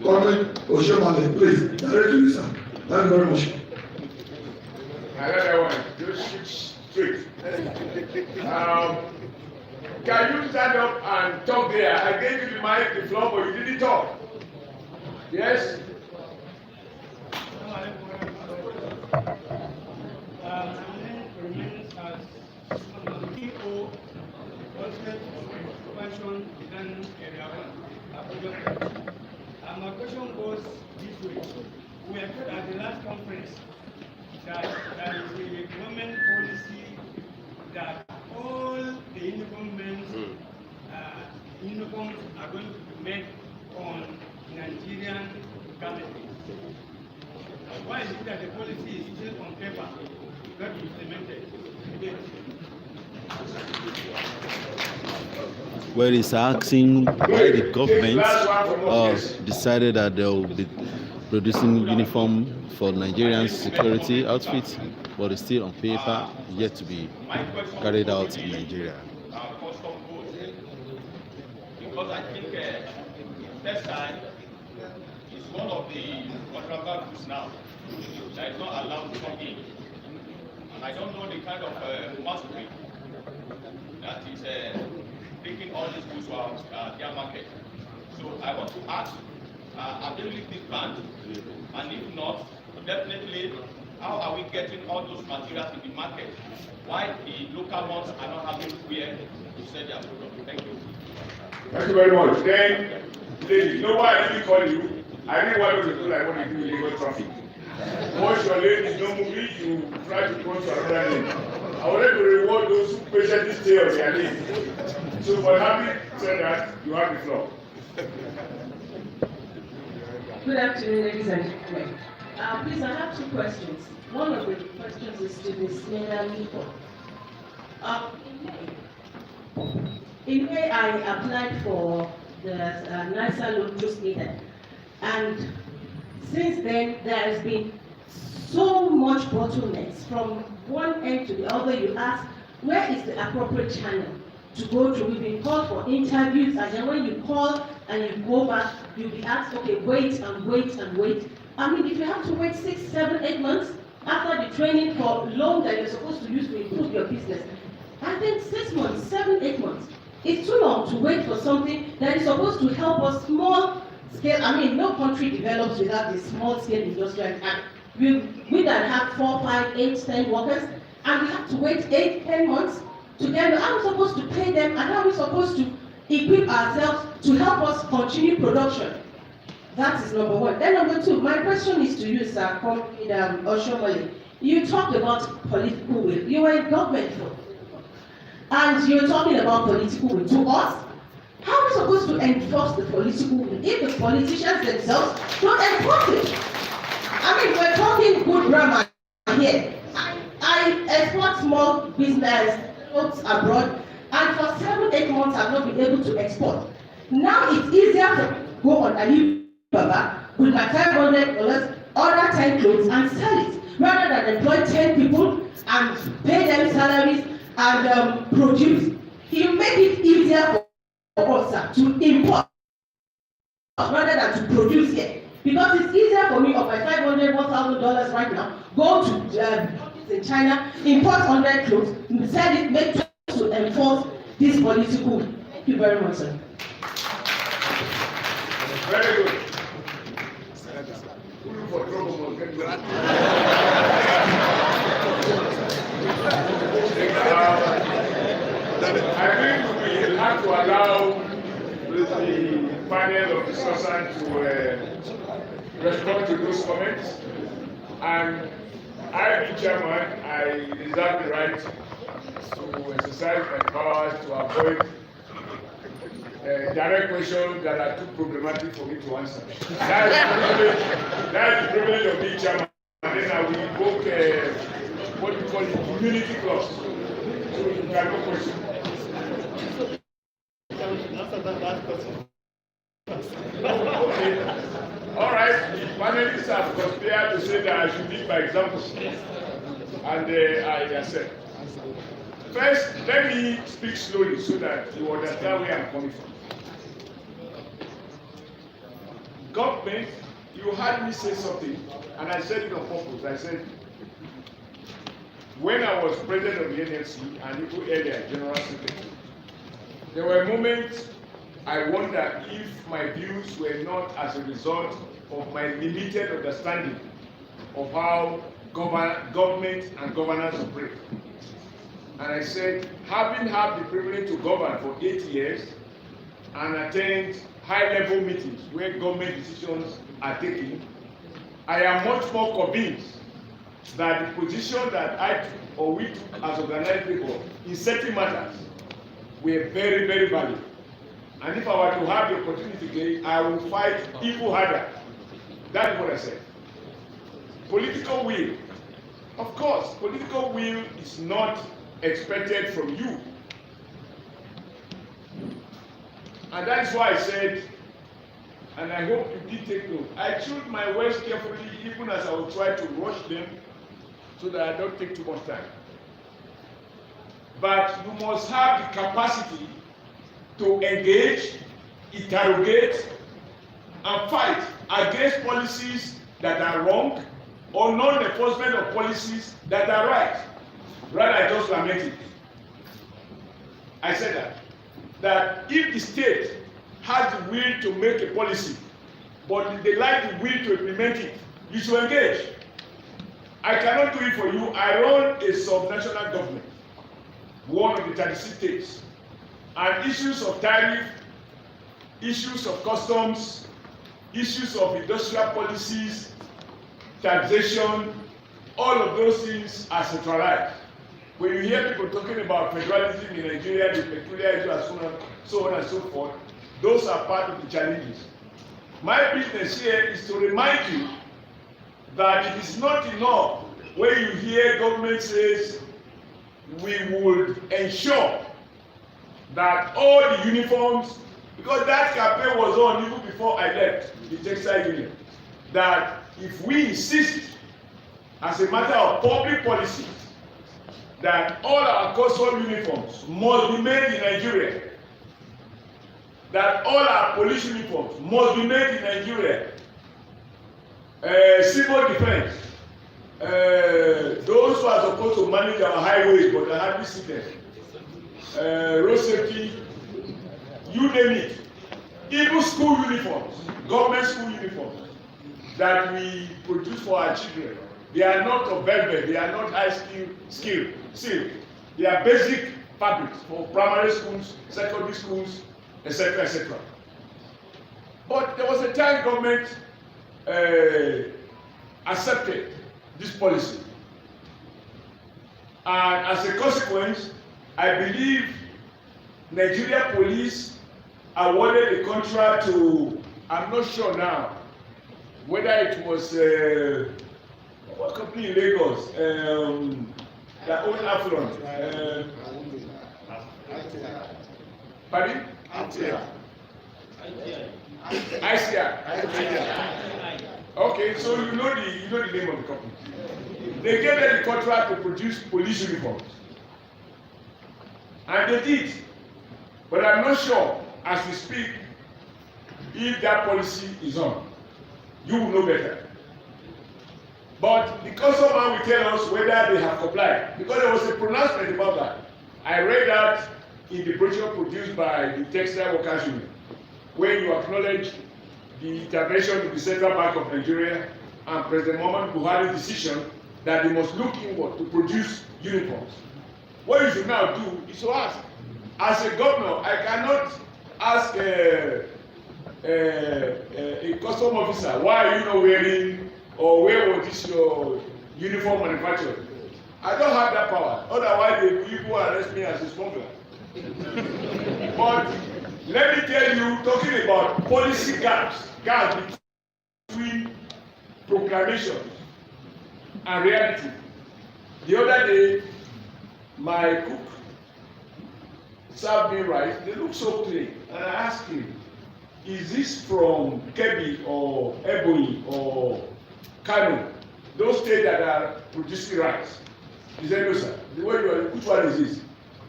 Comrade Oshiomhole, please, direct to you, sir. Thank you very much. Another one, just shoot straight. Can you stand up and talk there? I gave you the mic, the floor, but you didn't talk. Yes? My question goes this way. We have heard at the last conference that there is a government policy that all the uniforms are going to be made on Nigerian garments. Why is it that the policy is still on paper, not implemented? Where is asking why the government decided that they will be producing uniform for Nigerian security outfits, but it's still on paper, yet to be carried out in Nigeria. Because I think textile is one of the contraband goods now that is not allowed to come in. And I don't know the kind of mastery that is taking all these goods to their market. So I want to ask, are they really this banned? And if not, definitely, how are we getting all those materials in the market? Why the local ones are not having where to sell their product? Thank you. Thank you very much. Then, ladies, you know why I didn't call you? I didn't want you to do like what you do in legal traffic. Once your ladies don't move, you try to go to another lane. I wanted to reward those who patiently stay on their lane. So, for having said that, you have the floor. Good afternoon, ladies and gentlemen. Please, I have two questions. One of the questions is to Ms. Melanie. In May, I applied for the NISA loan just needed. And since then, there has been so much bottlenecks from one end to the other. You ask, where is the appropriate channel to go through? We've been called for interviews, and then when you call and you go back, you'll be asked, okay, wait and wait and wait. I mean, if you have to wait 6, 7, 8 months after the training for loan that you're supposed to use to improve your business, I think 6 months, 7, 8 months, it's too long to wait for something that is supposed to help us small scale. I mean, no country develops without the small scale industry. And we that have 4, 5, 8, 10 workers, and we have to wait 8, 10 months to get them. How are we supposed to pay them, and how are we supposed to equip ourselves to help us continue production? That is number one. Then number two, my question is to you, sir, Oshiomhole. You talked about political will. You were in government for, and you're talking about political will. To us, How are we supposed to enforce the political will if the politicians themselves don't enforce it? I mean, we're talking good grammar here. I export small business goods abroad, and for 7-8 months I've not been able to export. Now it's easier to go on Alibaba with my $500, order 10 clothes and sell it, rather than employ 10 people and pay them salaries and produce. You make it easier for us to import rather than to produce here. Because it's easier for me of my $500, $1,000 right now, go to in China, import 100 clothes, sell it, make to enforce this political. Thank you very much, sir. Very good. I think we will have to allow the panel of discussants to respond to those comments. And I, being chairman, I reserve the right to exercise my powers to avoid direct questions that are too problematic for me to answer. That is the privilege of being chairman. And then I will invoke what we call the immunity clause. So you can no question. Okay. All right. The panelists have conspired to say that I should lead by example. And I accept. First, let me speak slowly so that you understand where I'm coming from. Government, you heard me say something, and I said it on purpose. I said, when I was president of the NLC and even earlier General Secretary, there were moments I wondered if my views were not as a result of my limited understanding of how government and governance operate. And I said, having had the privilege to govern for 8 years and attend high-level meetings where government decisions are taken, I am much more convinced that the position that I took or we took as organized people in certain matters were very, very valid. And if I were to have the opportunity again, I will fight even harder. That's what I said. Political will. Of course, political will is not expected from you. And that's why I said, and I hope you did take note, I choose my words carefully even as I will try to rush them so that I don't take too much time. But you must have the capacity to engage, interrogate, and fight against policies that are wrong or non-enforcement of policies that are right. Rather, just lament it. I said that if the state has the will to make a policy, but they lack the will to implement it, you should engage. I cannot do it for you. I run a subnational government, one of the 36 states, and issues of tariff, issues of customs, issues of industrial policies, taxation, all of those things are centralized. When you hear people talking about federalism in Nigeria, the peculiar issues and so on and so forth, those are part of the challenges. My business here is to remind you that it is not enough when you hear government says we would ensure that all the uniforms, because that campaign was on even before I left the textile union, that if we insist as a matter of public policy that all our custom uniforms must be made in Nigeria, that all our police uniforms must be made in Nigeria, civil defense, those who are supposed to manage our highways but are hardly see them, road safety, you name it, even school uniforms, government school uniforms that we produce for our children, they are not of velvet, they are not high silk, they are basic fabrics for primary schools, secondary schools, etc., etc. But there was a time government accepted this policy, and as a consequence, I believe Nigeria police awarded a contract to, I'm not sure now, whether it was what company in Lagos that owned Affluent. Pardon? ICR. Okay, so you know the name of the company. They gave them the contract to produce police uniforms, and they did. But I'm not sure, as we speak, if that policy is on. You will know better. But the customer will tell us whether they have complied, because there was a pronouncement about that. I read that in the brochure produced by the Textile Workers Union, where you acknowledge the intervention of the Central Bank of Nigeria and President Muhammadu Buhari's decision that they must look inward to produce uniforms. What you should now do is to ask. As a governor, I cannot ask a custom officer, why are you not wearing, or where was this your uniform manufactured? I don't have that power. Otherwise, the people arrest me as a smuggler. But let me tell you, talking about policy gaps between proclamations and reality. The other day, my cook served me rice. They look so clean, and I asked him, "Is this from Kebbi or Ebonyi or Kano, those states that are producing rice?" He said, "No, sir. The way you are, which one is this?"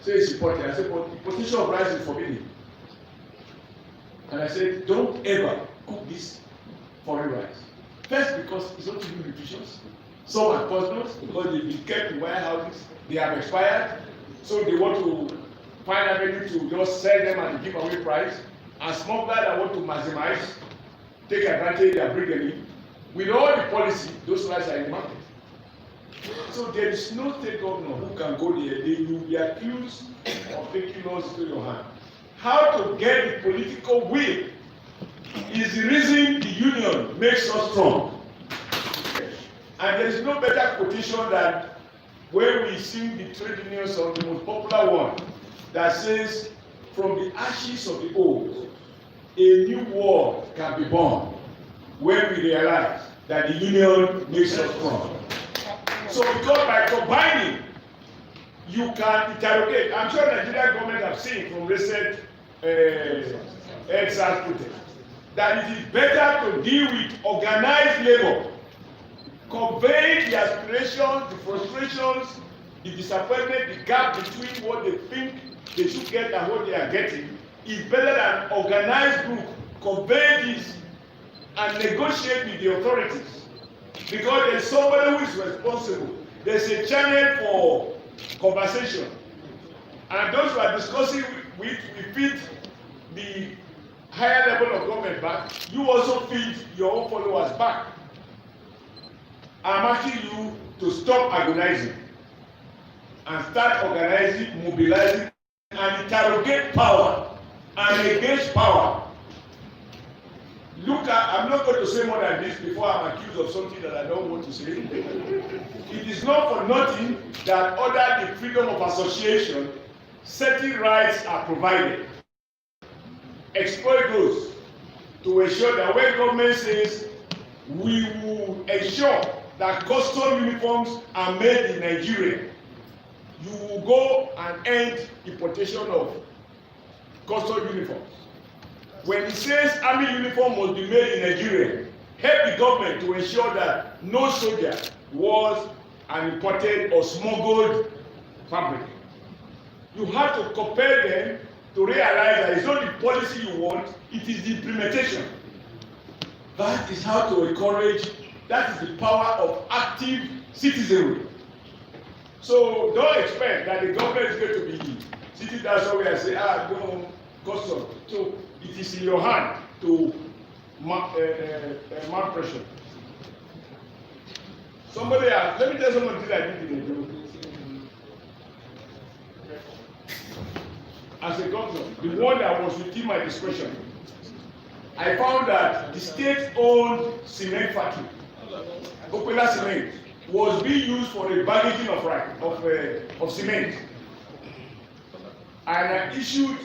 Say it's important. I said, "But importation of rice is forbidden." And I said, "Don't ever cook this foreign rice. First, because it's not even nutritious. Some are poisonous because they've been kept in warehouses. They have expired, so they want to find avenue to just sell them at a giveaway price. And smugglers that want to maximize, take advantage and bring them in. With all the policy, those rice are in the market. So there is no state governor who can go there. They will be accused of taking laws into your hand. How to get the political will is the reason the union makes us strong. And there is no better quotation than when we sing the trade union song, the most popular one, that says, "From the ashes of the old, a new world can be born when we realize that the union makes us strong." So because by combining, you can interrogate. I'm sure the Nigerian government have seen from recent EndSARS protests that it is better to deal with organized labor, convey the aspirations, the frustrations, the disappointment, the gap between what they think they should get and what they are getting, is better than organized group convey this and negotiate with the authorities. Because there's somebody who is responsible. There's a channel for conversation. And those who are discussing with, we feed the higher level of government back. You also feed your own followers back. I'm asking you to stop agonizing and start organizing, mobilizing, and interrogate power and engage power. Look at, I'm not going to say more than this before I'm accused of something that I don't want to say. It is not for nothing that under the freedom of association, certain rights are provided. Exploit those to ensure that when government says we will ensure that custom uniforms are made in Nigeria, you will go and end importation of custom uniforms. When it says army uniform must be made in Nigeria, help the government to ensure that no soldier was an imported or smuggled fabric. You have to compel them to realize that it's not the policy you want, it is the implementation. That is how to encourage, that is the power of active citizenry. So don't expect that the government is going to be sitting down somewhere and say, no, custom. So it is in your hand to mount pressure. Somebody else, let me tell someone that I did in the group. As a governor, the one that was within my discretion, I found that the state-owned cement factory, Popular Cement, was being used for the baggaging of cement. And I issued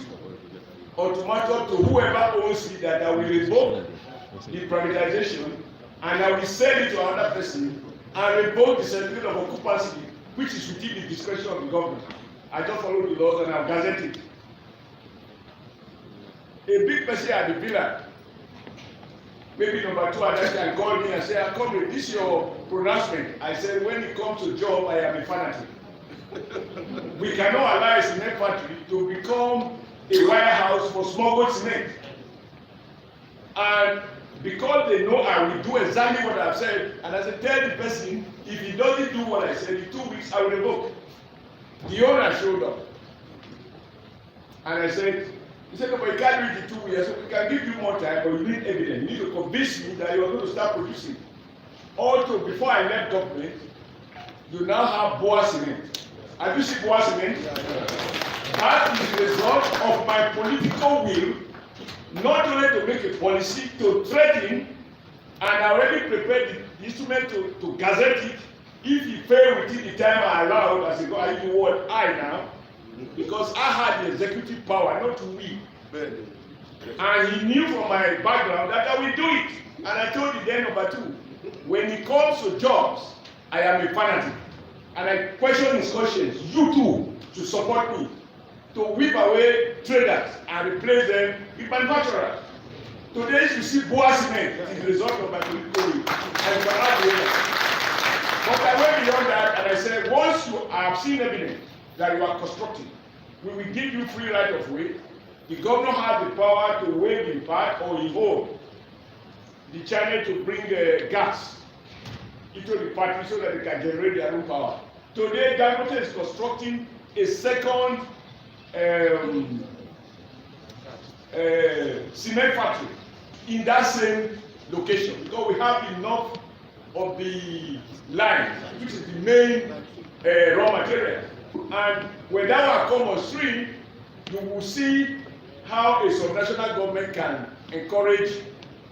ultimatum to whoever owns it that I will revoke the privatization and I will sell it to another person and revoke the certificate of occupancy, which is within the discretion of the government. I just follow the laws and I'll gazette it. A big person at the villa, maybe number 2 at that time, called me and said, "Come, this is your pronouncement." I said, "When it comes to job, I am a fanatic. We cannot allow a cement factory to become a warehouse for smuggled cement." And because they know I will do exactly what I've said, and as I tell the person, if he doesn't do what I said in 2 weeks, I will revoke. The owner showed up. And I said, he said, "No, but you can't do it in 2 years, so we can give you more time, but you need evidence. You need to convince me that you are going to start producing." Also, before I left government, you now have Boa Cement. Have you seen Boa Cement? That is the result of my political will, not only to make a policy, to threaten, and I already prepared the instrument to gazette it. If you fail within the time I allowed, as I use the word "I" now, because I had the executive power, not we. And he knew from my background that I will do it. And I told you then, number 2, when it comes to jobs, I am a fanatic. And I question his conscience. You too should support me to whip away traders and replace them with manufacturers. Today you see Boa Cement, it is the result of my political will. And you cannot do it. But I went beyond that and I said, once you have seen evidence that you are constructing, we will give you free right of way. The governor has the power to waive in part or in whole the channel to bring gas into the party so that they can generate their own power. Today, Govt is constructing a second cement factory in that same location because we have enough of the line, which is the main raw material. And when that will come on stream, you will see how a subnational government can encourage.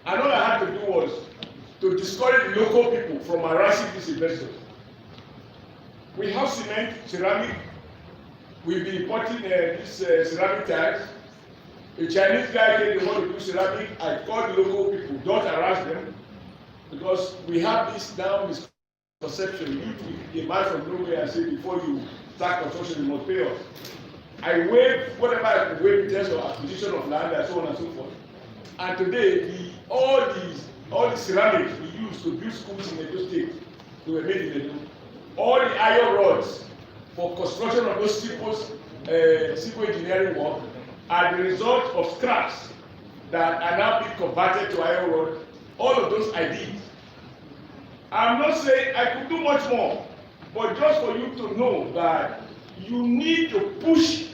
And all I had to do was to discourage the local people from harassing these investors. We have cement, ceramic. We'll be importing these ceramic tiles. A Chinese guy came, they want to do ceramic. I called the local people, don't harass them, because we have this now misconception. You man from nowhere and say, before you start construction, you must pay us. I waive whatever I could waive in terms of acquisition of land and so on and so forth. And today, all the ceramics we use to build schools in Edo State, they were made in Edo. All the iron rods for construction of those civil engineering work are the result of scraps that are now being converted to iron rod. All of those I did. I'm not saying I could do much more, but just for you to know that you need to push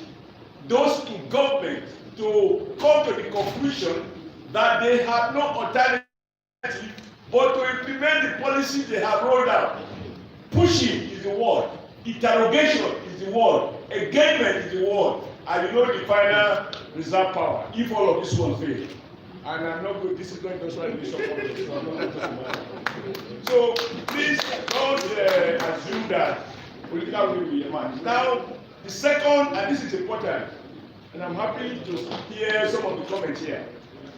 those in government to come to the conclusion that they have no alternative but to implement the policies they have rolled out. Pushing is the word, interrogation is the word, engagement is the word, and you know the final reserve power if all of this one fail. And I'm not good, this is not industrialization. So please don't assume that political will be a man. Now, the second, and this is important, and I'm happy to hear some of the comments here.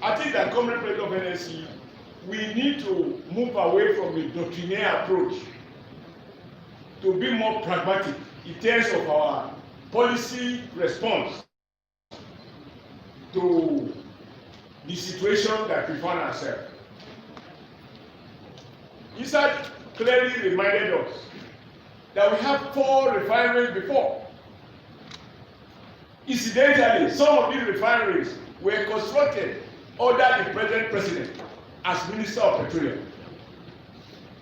I think that Comrade President of NSC, we need to move away from a doctrinaire approach to be more pragmatic in terms of our policy response to the situation that we find ourselves. ISAT clearly reminded us that we have 4 refineries before. Incidentally, some of these refineries were constructed under the present president as Minister of Petroleum.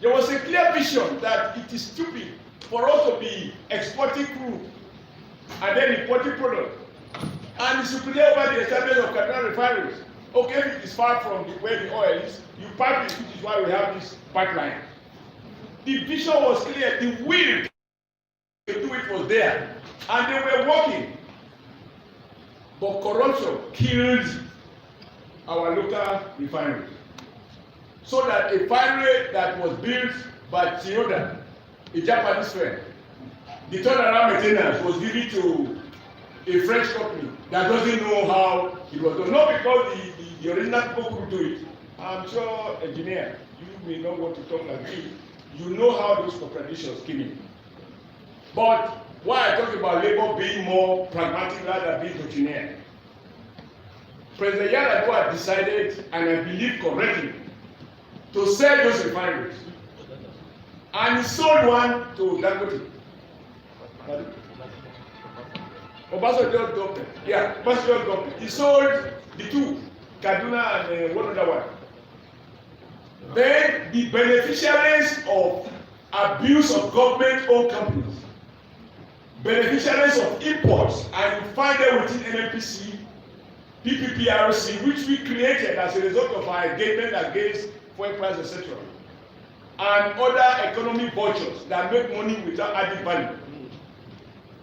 There was a clear vision that it is stupid for us to be exporting crude and then importing product. And it's to over the establishment of Kaduna refineries. Okay, if it is far from where the oil is, you pipe it, which is why we have this pipeline. The vision was clear, the will to do it was there, and they were working. But corruption killed our local refineries. So that a refinery that was built by Toyota, a Japanese firm, the turnaround maintenance was given to a French company that doesn't know how it was done. Not because the original people could do it. I'm sure, engineer, you may not want to talk like me. You know how those contradictions came in. But why I talk about Labour being more pragmatic rather than being doctrinaire? President Yar'Adua decided, and I believe correctly, to sell those refineries. And he sold one to Dangote. Obasanjo's government. Yeah, Obasanjo's government. He sold the two, Kaduna and one other one. Then the beneficiaries of abuse of government-owned companies, beneficiaries of imports, and you find them within NNPC, PPPRC, which we created as a result of our engagement against fuel price, etc., and other economic vultures that make money without adding value.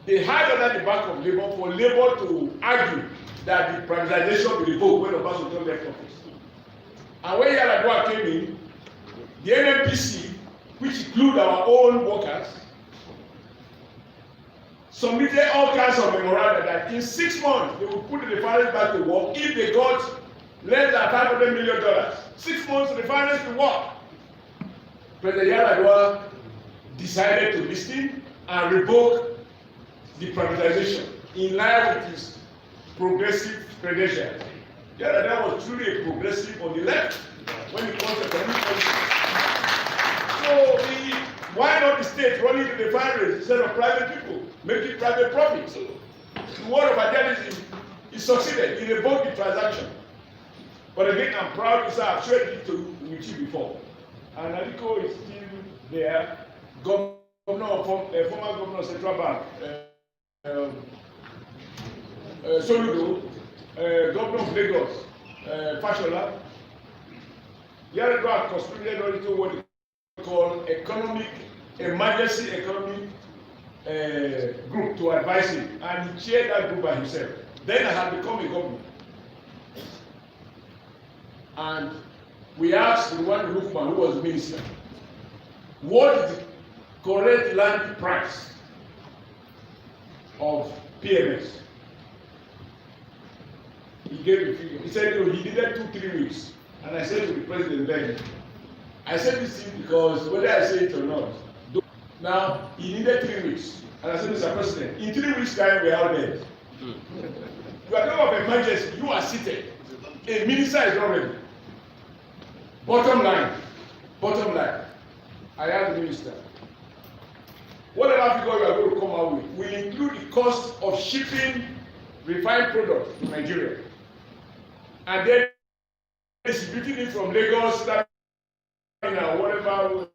They hide under the back of Labour for Labour to argue that the privatization be revoked when Obasanjo left office. And when Yar'Adua came in, the NNPC, which include our own workers, submitted all kinds of memoranda that in 6 months they would put the refineries back to work if they got less than $500 million. 6 months the refineries to work. President Yar'Adua decided to listen and revoke the privatization in line with his progressive credentials. Yar'Adua was truly a progressive on the left when it comes to economic policy. So why not the state running the refineries instead of private people making private profits? The word of idealism, he succeeded. He revoked the transaction. But again, I'm proud to say I've shared it with you before. And Aliko is still there, former governor of Central Bank, Soludo, governor of Lagos, Fashola. Yar'Adua contributed into what they call emergency economic group to advise him, and he chaired that group by himself. Then I had become a governor. And we asked the one Lukman, who was minister, what is the correct land price of PMS? He gave a figure. He said, he needed 2-3 weeks. And I said to the president then, I said this thing because whether I say it or not, now he needed 3 weeks. And I said, Mr. President, in 3 weeks' time we are all dead. You are talking of emergency, you are seated. A minister is not ready. Bottom line, I asked the minister, whatever figure you are going to come out with will include the cost of shipping refined products to Nigeria, and then distributing it from Lagos, whatever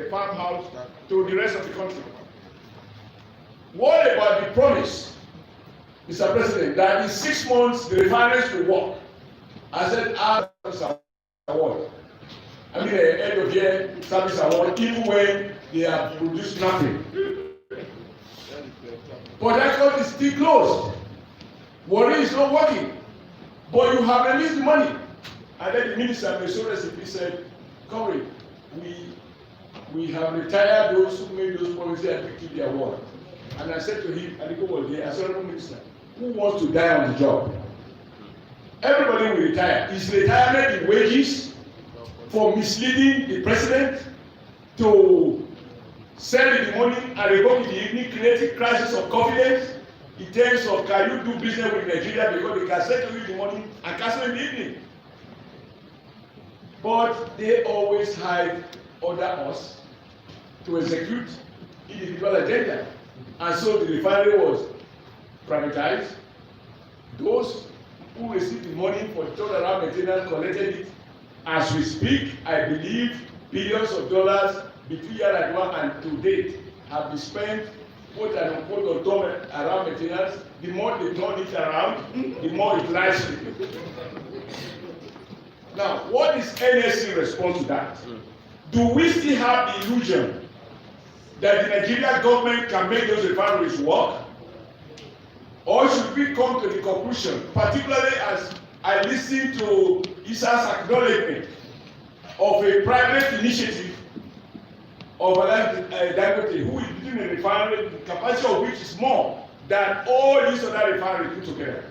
farmhouse to the rest of the country. What about the promise, Mr. President, that in 6 months the refineries will work? I said, award. I mean, end of year service award, even when they have produced nothing. But that court is still closed. Warri is not working. But you have released the money. And then the minister, Mr. Recipe, said, Comrade, we have retired those who made those promises and picked the award. And I said to him, Aliko was there, I said, Minister, who wants to die on the job? Everybody will retire. Is retirement in wages for misleading the president to sell the money and revoke in the evening, creating crisis of confidence in terms of can you do business with Nigeria because they can settle you the money and cancel in the evening? But they always hide under us to execute individual agenda. And so the refinery was privatized. Those who received the money for turnaround maintenance collected it. As we speak, I believe billions of dollars between Yar'Adua and to date have been spent, quote and unquote, on turnaround maintenance. The more they turn it around, the more it lies. Now, what is NSC response to that? Do we still have the illusion that the Nigerian government can make those refineries work? Or should we come to the conclusion, particularly as I listen to Issa's acknowledgement of a private initiative of Dangote, who is building a refinery, the capacity of which is more than all these other refineries put together.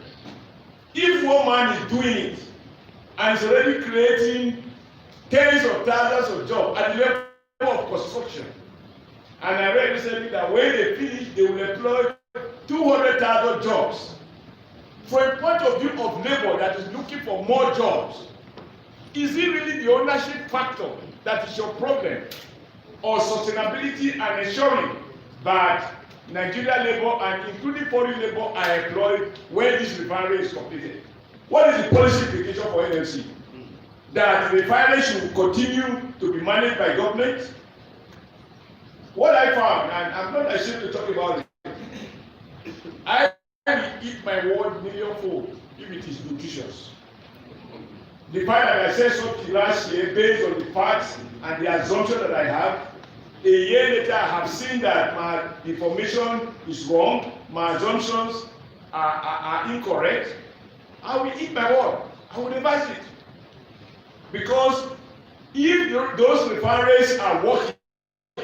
If one man is doing it and is already creating tens of thousands of jobs at the level of construction, and I read recently that when they finish, they will employ 200,000 jobs. From a point of view of labor that is looking for more jobs, is it really the ownership factor that is your problem, or sustainability and ensuring that Nigerian labor and including foreign labor are employed when this refinery is completed? What is the policy implication for NMC? That the refinery should continue to be managed by government? What I found, and I'm not ashamed to talk about it, I will eat my word millionfold if it is nutritious. The fact that I said something last year based on the facts and the assumption that I have, a year later I have seen that my information is wrong, my assumptions are incorrect, I will eat my word. I will revise it. Because if those refineries are working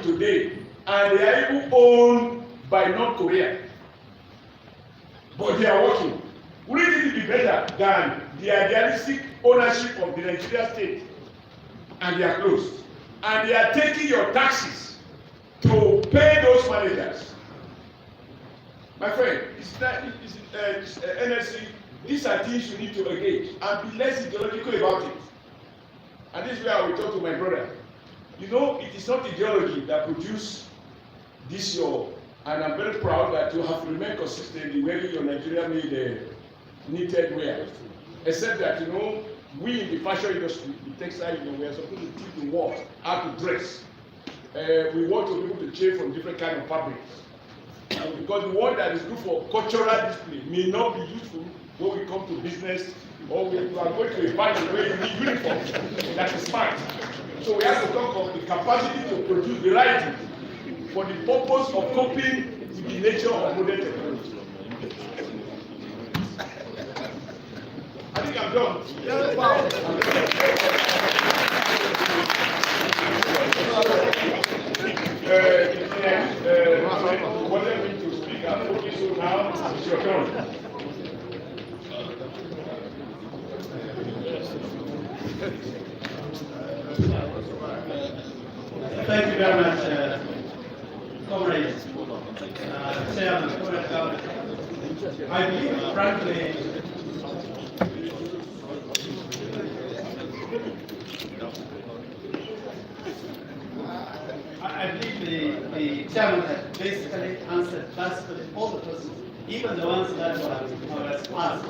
today and they are even owned by North Korea, but they are working, wouldn't it be better than the idealistic ownership of the Nigerian state, and they are closed, and they are taking your taxes to pay those managers? My friend, NSC, these are things you need to engage and be less ideological about it. And this is where I will talk to my brother. You know, it is not ideology that produced this year, and I'm very proud that you have remained consistent in wearing your Nigeria-made knitted wear. Except that, you know, we in the fashion industry, the textile, you know, we are supposed to teach the world how to dress. We want to be able to change from different kind of fabrics. Because the one that is good for cultural display may not be useful when we come to business, or we are going to a party where you need uniform that is smart. So we have to talk of the capacity to produce variety for the purpose of coping with the nature of modern technology. I think I'm done. Wanted me to speak and focus, so now it's your turn. Thank you very much, comrades, Chairman, Comrade Govt. I believe, frankly, I believe the Chairman has basically answered basically all the questions, even the ones that were asked.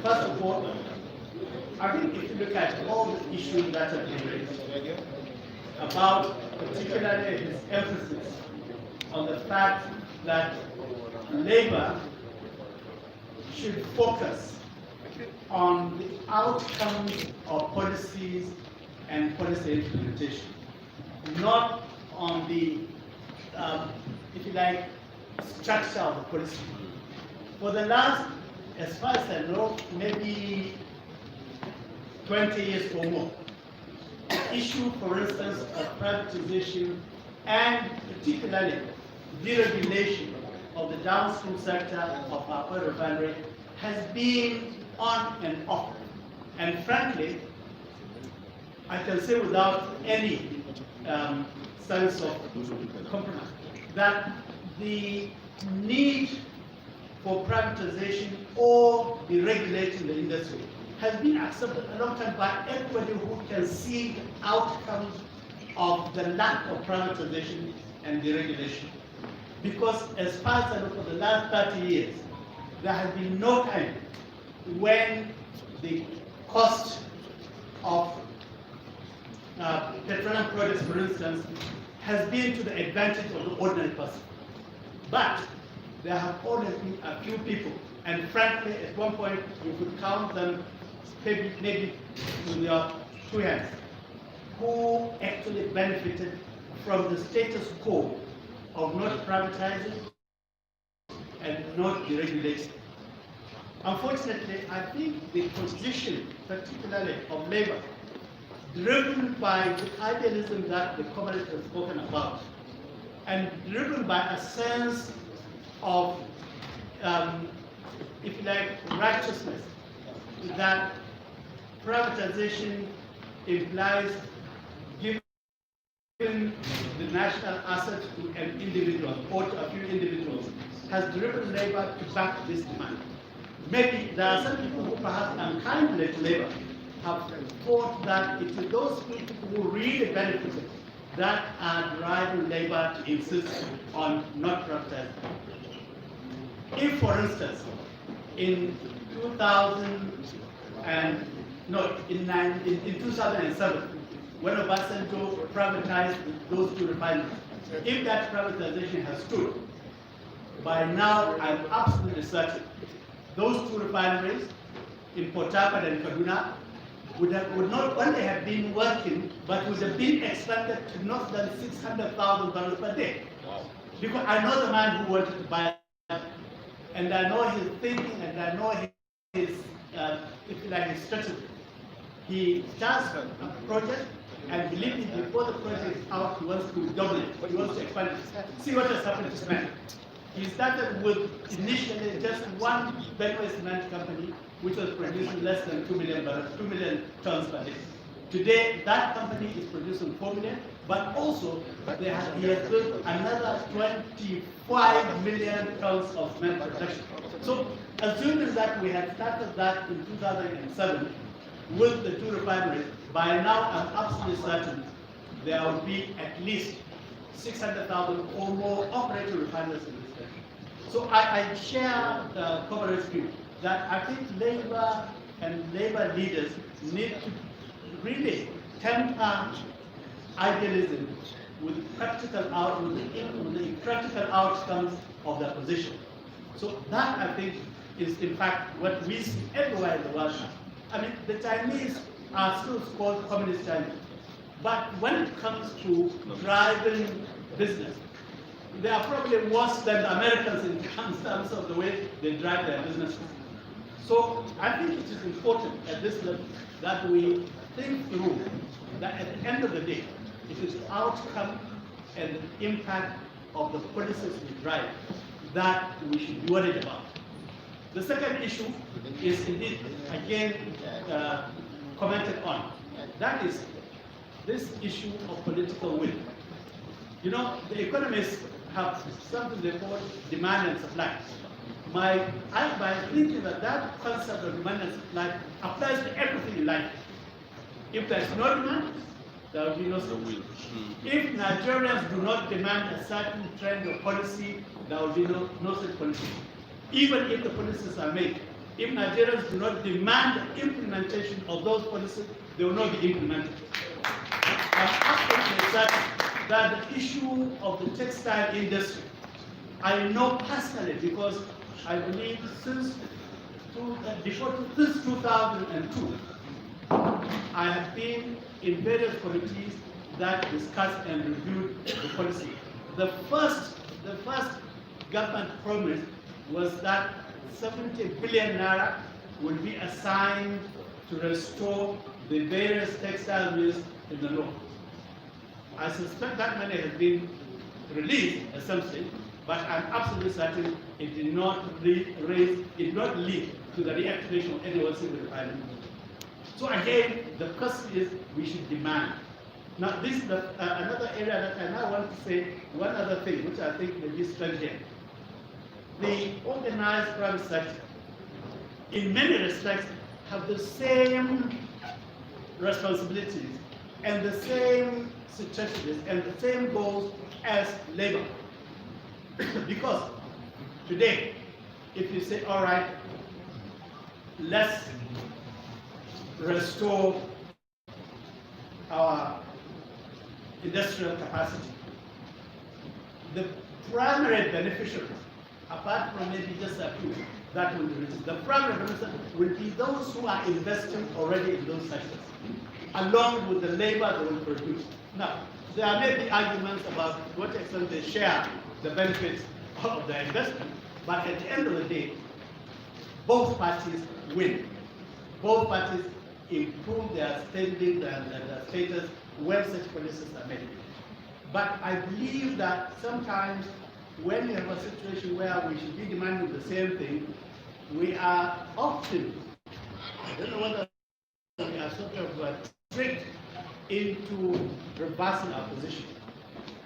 First of all, I think if you look at all the issues that have been raised, about particularly his emphasis on the fact that labor should focus on the outcomes of policies and policy implementation, not on the, if you like, structure of the policy. For the last, as far as I know, maybe 20 years or more, the issue, for instance, of privatization and particularly deregulation of the downstream sector of our oil refinery has been on and off. And frankly, I can say without any sense of compromise that the need for privatization or deregulating the industry has been accepted a long time by everybody who can see the outcomes of the lack of privatization and deregulation. Because as far as I know, for the last 30 years, there has been no time when the cost of petroleum products, for instance, has been to the advantage of the ordinary person. But there have always been a few people, and frankly, at one point, you could count them maybe with your two hands, who actually benefited from the status quo of not privatizing and not deregulating. Unfortunately, I think the position, particularly of labor, driven by the idealism that the comrades have spoken about, and driven by a sense of if you like, righteousness that privatization implies giving the national asset to an individual or to a few individuals has driven labor to back this demand. Maybe there are some people who perhaps unkindly to labor have thought that it is those people who really benefited that are driving labor to insist on not privatizing. If, for instance, in 2007, when Obasanjo privatized those two refineries, if that privatization has stood, by now I'm absolutely certain those two refineries in Port Harcourt and Kaduna would not only have been working, but would have been expanded to not than $600,000 per day. Because I know the man who wanted to buy it, and I know his thinking, and I know his, if you like, his strategy. He starts a project, and believe me, before the project is out, he wants to double it, he wants to expand it. See what has happened to cement. He started with initially just one Benue cement company, which was producing less than 2 million tons per day. Today, that company is producing 4 million, but also he has built another 25 million tons of cement production. So, assuming that we had started that in 2007 with the two refineries, by now I'm absolutely certain there will be at least 600,000 or more operating refineries in this country. So I share the comrade's view that I think labor and labor leaders need to really temper idealism with practical outcomes of their position. So that, I think, is in fact what we see everywhere in the world now. I mean, the Chinese are still called Communist China, but when it comes to driving business, they are probably worse than the Americans in terms of the way they drive their businesses. So I think it is important at this level that we think through that at the end of the day, it is the outcome and the impact of the policies we drive that we should be worried about. The second issue is indeed, again, commented on. That is this issue of political will. You know, the economists have something they call demand and supply. By thinking that concept of demand and supply applies to everything in life. If there's no demand, there will be no supply. If Nigerians do not demand a certain trend or policy, there will be no such policy. Even if the policies are made, if Nigerians do not demand the implementation of those policies, they will not be implemented. I'm absolutely certain that the issue of the textile industry, I know personally because I believe since 2002, I have been in various committees that discussed and reviewed the policy. The first government promise was that 70 billion naira will be assigned to restore the various textile mills in the north. I suspect that money has been released at some stage, but I'm absolutely certain it did not lead to the reactivation of any one single refinery. So again, the question is we should demand. Now this is another area that I now want to say one other thing, which I think may be strange here. The organized private sector, in many respects, have the same responsibilities and the same strategies and the same goals as labor. Because today, if you say, all right, let's restore our industrial capacity, the primary beneficiaries, apart from maybe just a few, that will be reduced. The primary beneficiaries will be those who are investing already in those sectors, along with the labor they will produce. Now, there may be arguments about what extent they share the benefits of their investment, but at the end of the day, both parties win. Both parties improve their standing and their status when such policies are made. But I believe that sometimes when you have a situation where we should be demanding the same thing, we are often, I don't know whether we are sort of tricked into reversing our position.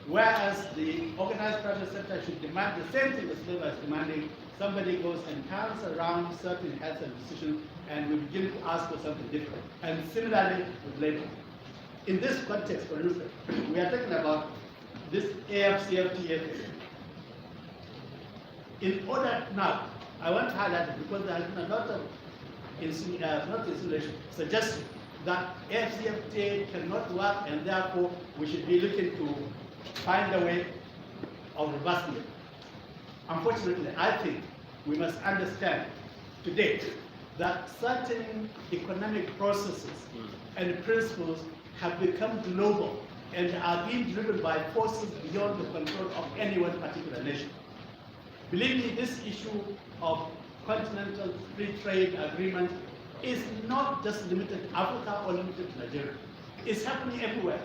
Whereas the organized private sector should demand the same thing as labor is demanding, somebody goes and turns around certain health and decisions, and we begin to ask for something different. And similarly with labor. In this context, for instance, we are talking about this AFCFTA. In order now, I want to highlight it because there has been a lot of suggestion that AFCFTA cannot work, and therefore we should be looking to find a way of reversing it. Unfortunately, I think we must understand today that certain economic processes and principles have become global and are being driven by forces beyond the control of any one particular nation. Believe me, this issue of continental free trade agreement is not just limited to Africa or limited to Nigeria. It's happening everywhere.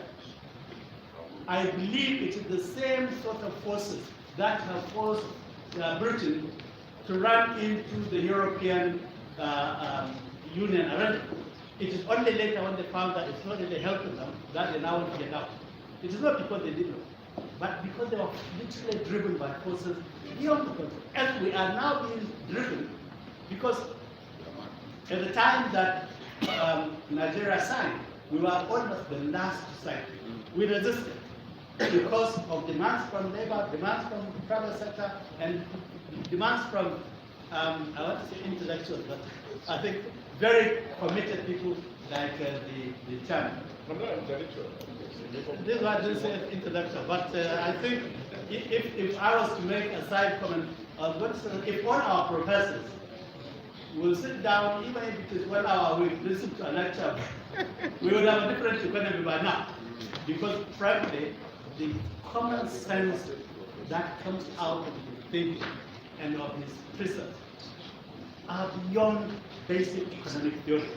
I believe it is the same sort of forces that have forced Britain to run into the European Union arrangement. It is only later when they found that it's not really helping them that they now want to get out. It is not because they didn't, but because they were literally driven by forces beyond the control. And we are now being driven because at the time that Nigeria signed, we were almost the last to sign. We resisted because of demands from labor, demands from the private sector, and demands from, I want to say intellectuals, but I think very committed people like the chairman. I'm not intellectual. This is why I didn't say intellectual, but I think if I was to make a side comment, I was going to say if all our professors will sit down, even if it is 1 hour a week, listen to a lecture, we would have a different economy by now. Because frankly, the common sense that comes out of the thinking and of these precepts are beyond basic economic theory.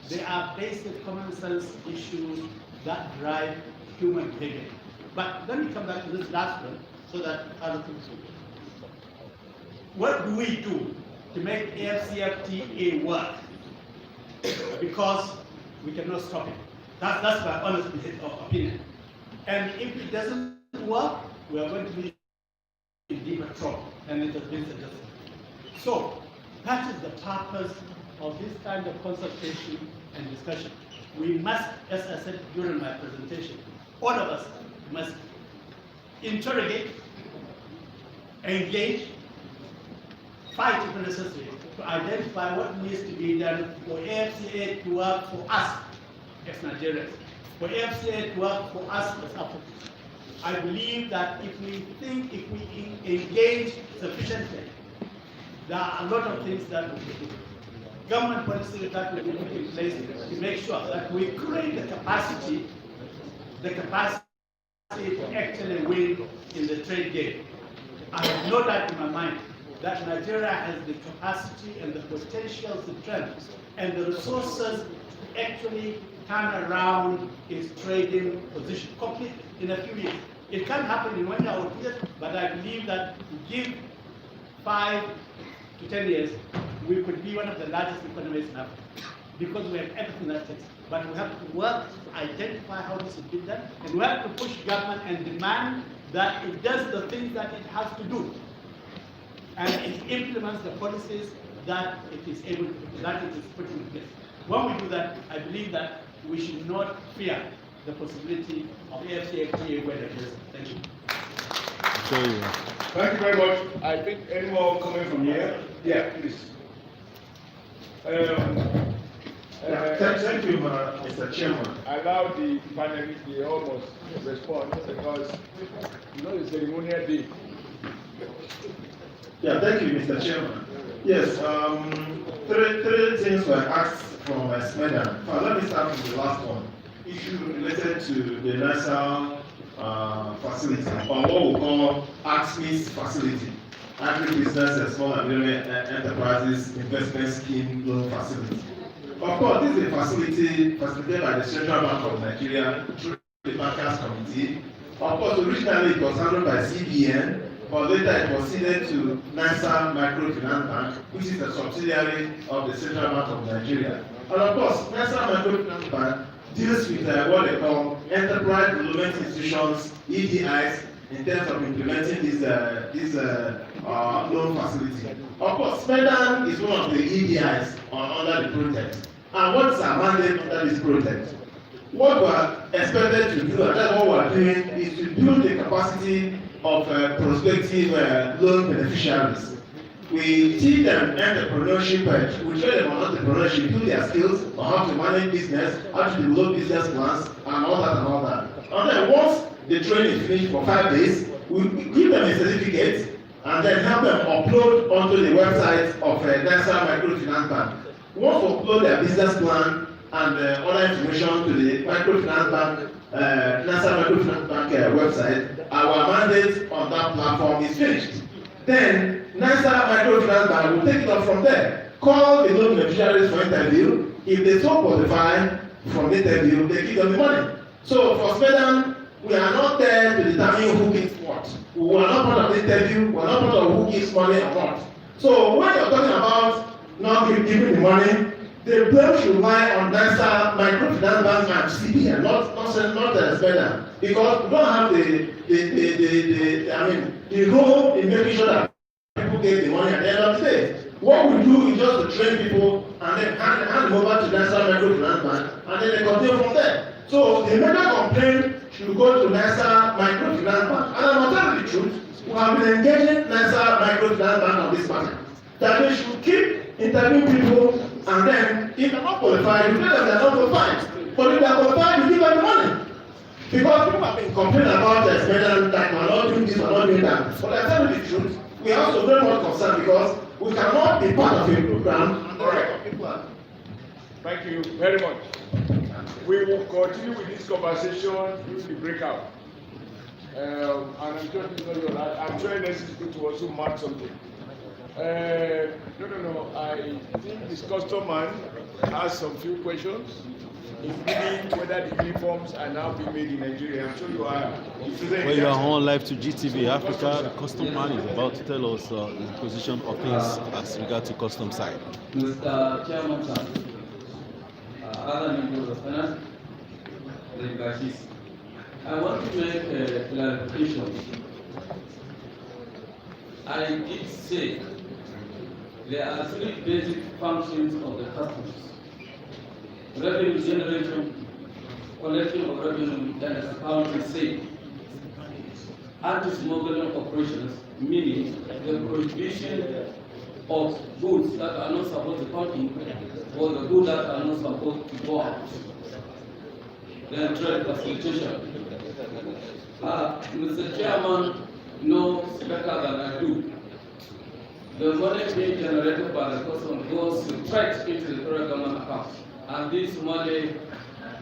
They are basic common sense issues that drive human behavior. But let me come back to this last one so that other things will go. What do we do to make AFCFTA work? Because we cannot stop it. That's my honest opinion. And if it doesn't work, we are going to be in deeper trouble, and it has been suggested. So, that is the purpose of this kind of consultation and discussion. We must, as I said during my presentation, all of us must interrogate, engage, fight if necessary, to identify what needs to be done for AFCA to work for us as Nigerians, for AFCA to work for us as Africans. I believe that if we engage sufficiently, there are a lot of things that we can do. Government policy that we put in place to make sure that we create the capacity to actually win in the trade game. I have no doubt in my mind that Nigeria has the capacity and the potential strength and the resources to actually turn around its trading position completely in a few years. It can't happen in 1 year or 2 years, but I believe that to give 5 to 10 years, we could be one of the largest economies in Africa because we have everything that takes. But we have to work to identify how this is being done, and we have to push government and demand that it does the things that it has to do, and it implements the policies that it is able to, that it is putting in place. When we do that, I believe that we should not fear the possibility of AFCFTA where it is. Thank you. Thank you very much. I think any more comment from here? Yeah, please. Thank you, Mr. Chairman. Allow the panelists to almost respond because you know it's ceremonial day. Yeah, thank you, Mr. Chairman. Yes, three things were asked from Smeda. Let me start with the last one. Issue related to the national facility, or what we call AXMIS facility, Agribusiness and Small and Medium Enterprises Investment Scheme Loan Facility. Of course, this is a facility facilitated by the Central Bank of Nigeria through the Bankers Committee. Of course, originally it was handled by CBN, but later it was ceded to NISA Microfinance Bank, which is a subsidiary of the Central Bank of Nigeria. And of course, NISA Microfinance Bank deals with what they call enterprise development institutions, EDIs, in terms of implementing this loan facility. Of course, SMEDAN is one of the EDIs under the project. And what is our mandate under this project? What we are expected to do, and that's what we are doing, is to build the capacity of prospective loan beneficiaries. We teach them entrepreneurship, we train them on entrepreneurship, build their skills on how to manage business, how to develop business plans, and all that and all that. And then once the training is finished for 5 days, we give them a certificate and then help them upload onto the website of NISA Microfinance Bank. Once we upload their business plan and other information to the Microfinance Bank, NISA Microfinance Bank website, our mandate on that platform is finished. Then NISA Microfinance Bank will take it up from there. Call the loan beneficiaries for interview. If they so qualify from the interview, they give them the money. So for SMEDAN, we are not there to determine who gives what. We are not part of the interview. We are not part of who gives money or what. So when you're talking about not giving the money, the blame should lie on NISA Microfinance Bank and CBN, not SMEDAN, because we don't have the role in making sure that people get the money at the end of the day. What we do is just to train people and then hand them over to NISA Microfinance Bank, and then they continue from there. So the major complaint should go to NISA Microfinance Bank. And I'm telling the truth, we have been engaging NISA Microfinance Bank on this matter. That they should keep interviewing people, and then if they're not qualified, you tell them they're not qualified. But if they're qualified, you give them the money. Because people have been complaining about the SMEDAN that we're not doing this, we're not doing that. But I tell you the truth, we are also very much concerned because we cannot be part of a program and the right of people are. Thank you very much. We will continue with this conversation during the breakout. And I'm sure this is going to also mark something. No. I think this customer has some few questions, including whether the uniforms are now being made in Nigeria. I'm sure you are. Well, you are on live to GTV Africa. The custom man is about to tell us the position of things as regard to custom side. Mr. Chairman, sir, other members of finance, I want to make a clarification. I did say there are 3 basic functions of the customs: revenue generation, collection of revenue, and accounting sale. Anti-smuggling operations, meaning the prohibition of goods that are not supposed to come in or the goods that are not supposed to go out. Then trade facilitation. Mr. Chairman knows better than I do. The money being generated by the customer goes straight into the federal government account, and this money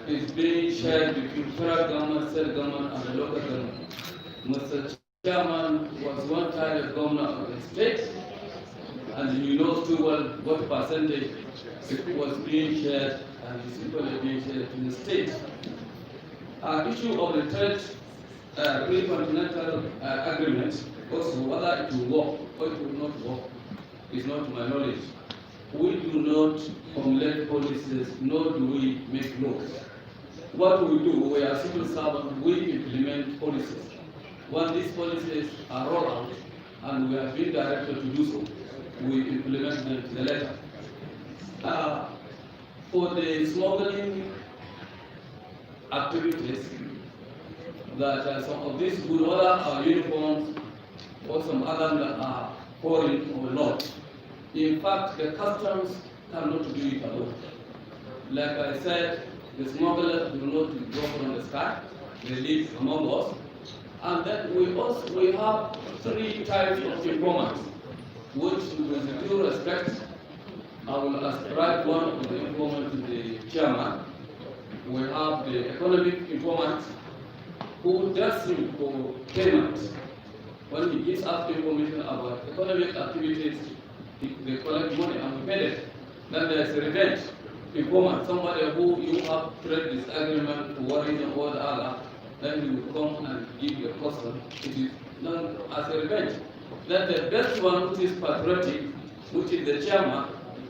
is being shared between federal government, state government, and the local government. Mr. Chairman was one time a governor of the state, and you know too well what percentage was being shared and is equally being shared in the state. Issue of the trade pre-continental agreement, also whether it will work or it will not work, is not my knowledge. We do not formulate policies, nor do we make laws. What we do, we are civil servants, we implement policies. When these policies are rolled out, and we have been directed to do so, we implement them to the letter. For the smuggling activities, that some of these good order are uniforms or some other that are foreign or not. In fact, the customs cannot do it alone. Like I said, the smugglers do not drop from the sky, they live among us. And then we have 3 types of informants, which with due respect, I will ascribe one of the informants to the chairman. We have the economic informant, who does him for payment. When he gives us information about economic activities, they collect money and we pay them. Then there's a revenge informant, somebody who you have trade disagreement for one reason or the other, then he will come and give you a custom. It is known as a revenge. Then the best one, which is patriotic, which is the chairman.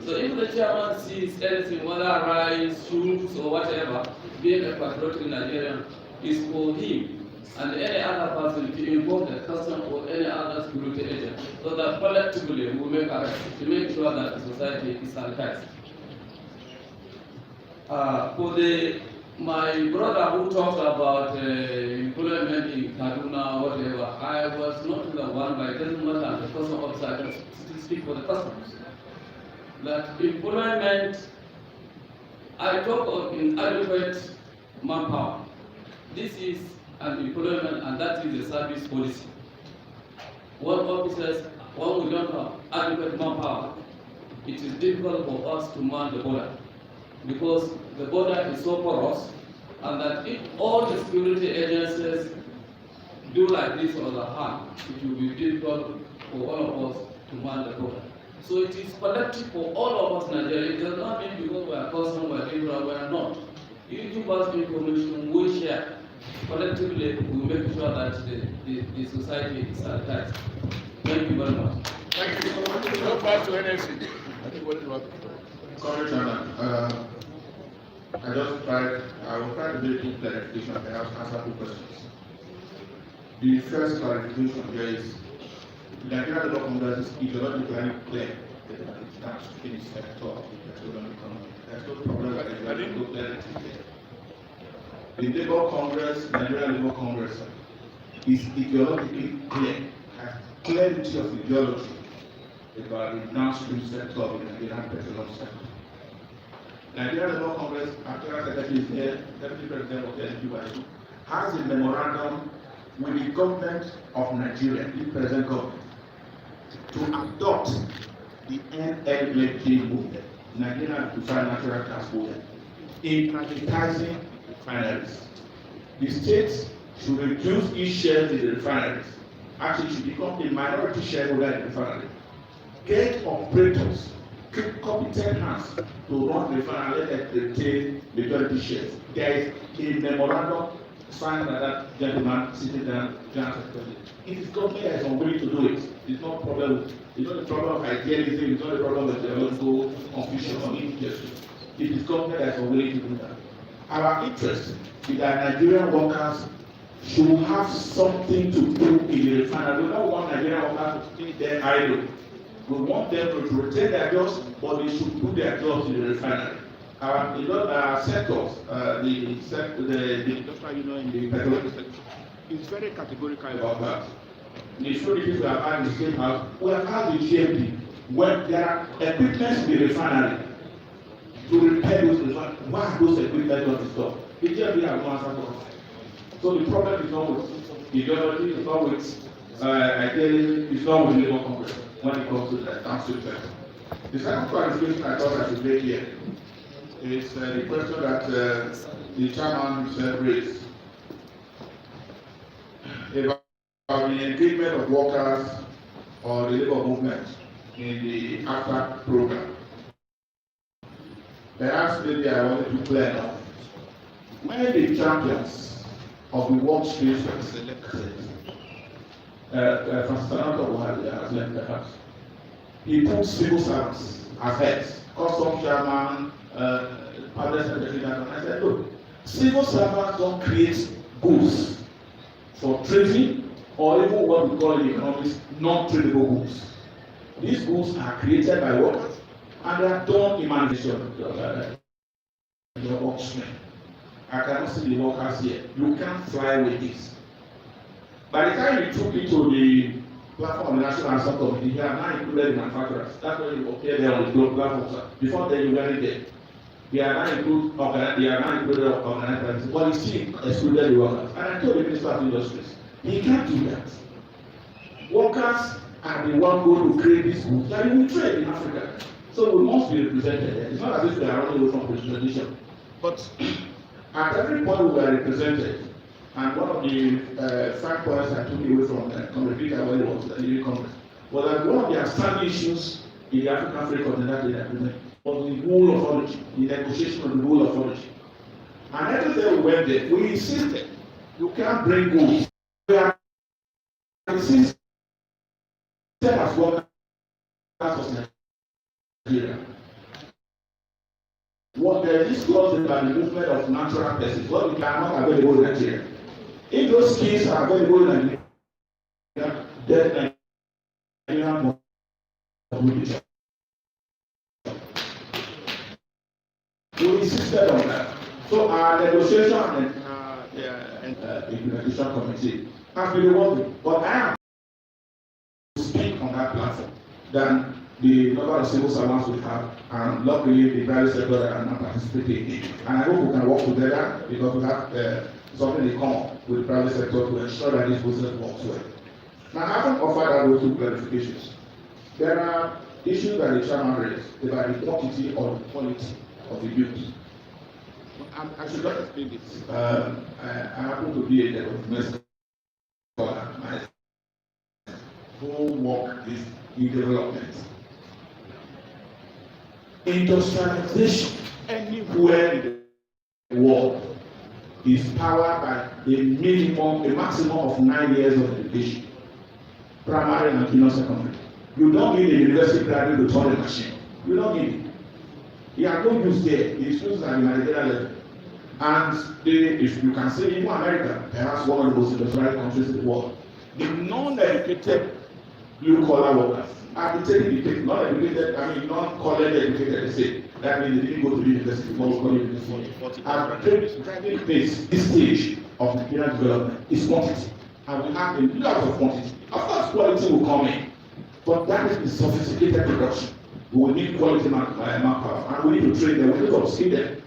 So if the chairman sees anything, whether rice, shoes, or whatever, being a patriotic Nigerian, is for him and any other person to inform the custom or any other security agent, so that collectively we make arrests to make sure that the society is sanitized. My brother who talked about employment in Kaduna, whatever, I was not the one, but it doesn't matter, the custom officer, I can still speak for the customers. That employment, I talk of inadequate manpower. This is an employment, and that is a service policy. One officers, when we don't have adequate manpower, it is difficult for us to man the border, because the border is so porous, and that if all the security agencies do like this on the hand, it will be difficult for all of us to man the border. So it is collective for all of us Nigerians. It does not mean because we are custom, we are liberal, we are not. You give us information, we share. Collectively, we make sure that the society is sanitized. Thank you very much. Thank you. Go back to NSC. Sorry, Chairman. I will try to make two clarification and perhaps answer two questions. The first clarification here is the Nigerian Labour Congress is ideologically clear that it stands in its sector of the petroleum economy. There's no problem with the Nigerian Labour The Labour Congress, Nigerian Labour Congress, is ideologically clear, has clarity of ideology about the downstream sector of the Nigerian petroleum sector. Nigerian Labour Congress, Actual Secretary is here, Deputy President of the NPY, has a memorandum with the government of Nigeria, the present government, to adopt the NLMK movement, Nigerian Liquefied Natural Gas movement, in privatizing refineries. The states should reduce its shares in the refineries. Actually, should become a minority shareholder in the refinery. Get operators, competent hands to run the refinery and retain majority shares. There is a memorandum signed by that gentleman sitting there, General Secretary. It is government that is unwilling to do it. It's not a problem. It's not a problem of idealism. It's not a problem of theological confusion or injustice. It is government that is unwilling to do that. Our interest is that Nigerian workers should have something to do in the refinery. We don't want Nigerian workers to stay there idle. We want them to retain their jobs, but they should put their jobs in the refinery. Our sectors, the industrial union in the petroleum sector, is very categorical about that. The stories we have had in the State House, we have had the GMP, when there are equipment in the refinery to repair those refineries. Why are those equipment not installed? The GMP has no answer for us. So the problem is not with ideology, it's not with idealism, it's not with Labour Congress when it comes to the downstream sector. The second clarification I thought I should make here is the question that the chairman raised about the engagement of workers or the labour movement in the AFTA program. Perhaps maybe I wanted to clear enough. When the champions of the work space were selected, has left the house. He put civil servants as heads, custom chairman, public secretary, and I said, look, civil servants don't create goods for trading or even what we call in economics non-tradable goods. These goods are created by workers and they are done in manufacturing. Your auction. I cannot see the workers here. You can't fly with this. By the time you took it to the platform of the National Answer Committee, you are now included the manufacturers. That's why you appear there on the global platform. Before then, you weren't there. They are now included organized, but he still excluded the workers. And I told the Minister of Industries, he can't do that. Workers are the one going to create these goods that we trade in Africa. So we must be represented. It's not as if we are running away from representation. But at every point we were represented. And one of the 5 points I took away from Congress was the Living Congress was that one of the outstanding issues in the African Free Continental Agreement was the rule of origin, the negotiation of the rule of origin. And every day we went there, we insisted You can't bring goods. We are the system as workers of Nigeria. What there is clause about the movement of natural persons, what we cannot available in Nigeria. If those skills are available in Nigeria, then Nigeria must. We insisted on that. So our negotiation and implementation committee has been working. But I am to speak on that platform than the number of civil servants we have, and luckily the private sector that are not participating in. And I hope we can work together because we have something in common with the private sector to ensure that this process works well. Now, having offered out those two clarifications, there are issues that the chairman raised about the quantity or the quality of the goods. I should not explain this. I happen to be a development scholar who work this new development. Industrialization anywhere in the world is powered by a maximum of 9 years of education, primary and junior secondary. You don't need a university graduate to turn a machine. You don't need it. You are no use there. The students are in managerial level. And if you can say, even America, perhaps one of the most industrialized countries in the world, the non-educated blue-collar workers are taking the non-educated, non-college educated, they say. That means they didn't go to the university, are driving this stage of Nigerian development is quantity. And we have a lot of quantity. Of course, quality will come in, but that is the sophisticated production. We will need quality manpower, and we need to train them, we need to upskill them.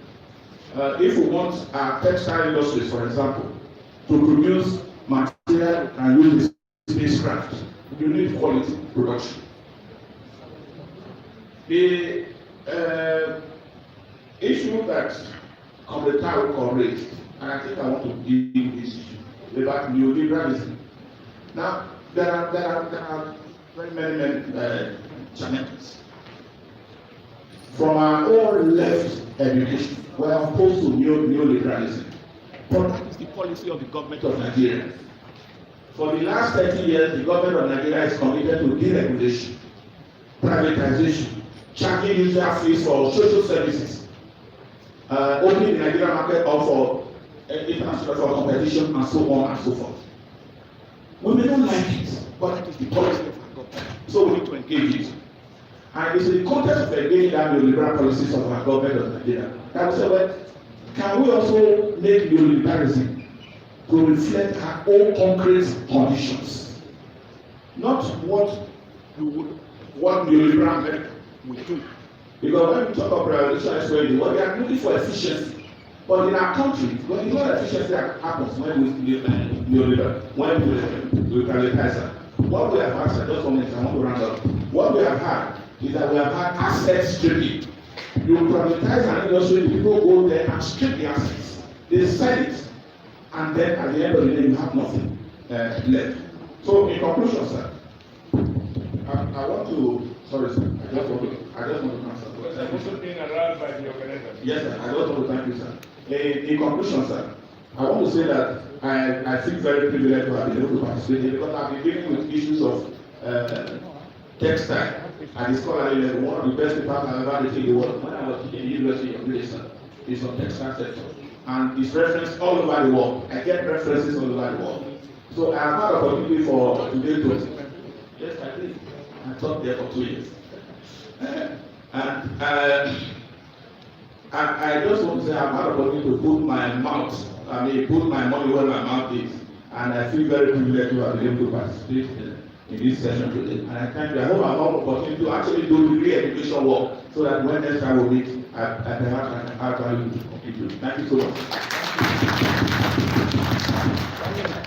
If we want our textile industries, for example, to produce material and use the spacecraft, you need quality production. The issue that Govt raised, and I think I want to deal with this issue about neoliberalism. Now, there are very many challenges. From our own left education, we are opposed to neoliberalism. But that is the policy of the government of Nigeria. For the last 30 years, the government of Nigeria is committed to deregulation, privatization, charging user fees for social services, opening the Nigerian market up for international competition, and so on and so forth. We may not like it, but that is the policy of our government. So we need to engage it. And it's in the context of engaging that neoliberal policies of our government of Nigeria that we say, well, can we also make neoliberalism to reflect our own concrete conditions? Not what neoliberal America will do. Because when we talk about privatization, well, we are looking for efficiency. But in our country, well, you know the efficiency that happens when we privatize. What we have had, just one minute, I want to round up. What we have had is that we have had asset stripping. You privatize an industry, people go there and strip the assets. They sell it, and then at the end of the day, you have nothing left. So, in conclusion, sir, I want to, sorry, sir, I just want to answer. I'm also being aroused by the organizer. Yes, sir, I just want to thank you, sir. In conclusion, sir, I want to say that I feel very privileged to have been able to participate here because I've been dealing with issues of textile and the scholarly level. One of the best departments I've ever taken in the world when I was in the University of Minnesota is on textile sector. And it's referenced all over the world. I get references all over the world. So I have had an opportunity for today to. Yes, I did. I taught there for 2 years. And I just want to say I've had an opportunity to put my money where my mouth is. And I feel very privileged to have been able to participate in this session today. And I thank you. I hope I have an opportunity to actually do degree education work so that when next time we meet, I perhaps can add value to contribute. Thank you so much.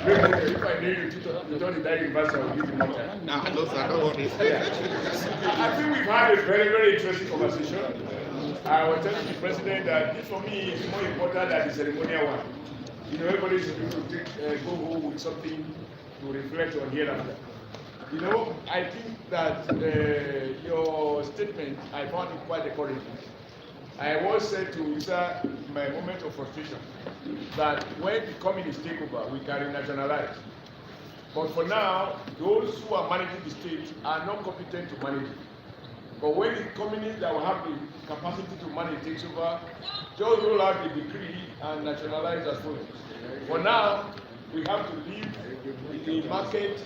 If I knew you told the university, I would give you more time. No, sir, I don't want this. I think we've had a very, very interesting conversation. I was telling the president that this for me is more important than the ceremonial one. You know, everybody should be able to go home with something to reflect on hereafter. You know, I think that your statement, I found it quite encouraging. I once said to Isa in my moment of frustration that when the communists take over, we can renationalize. But for now, those who are managing the state are not competent to manage it. But when the communists that will have the capacity to manage takes over, just roll out the decree and nationalize as follows. For now, we have to leave the market,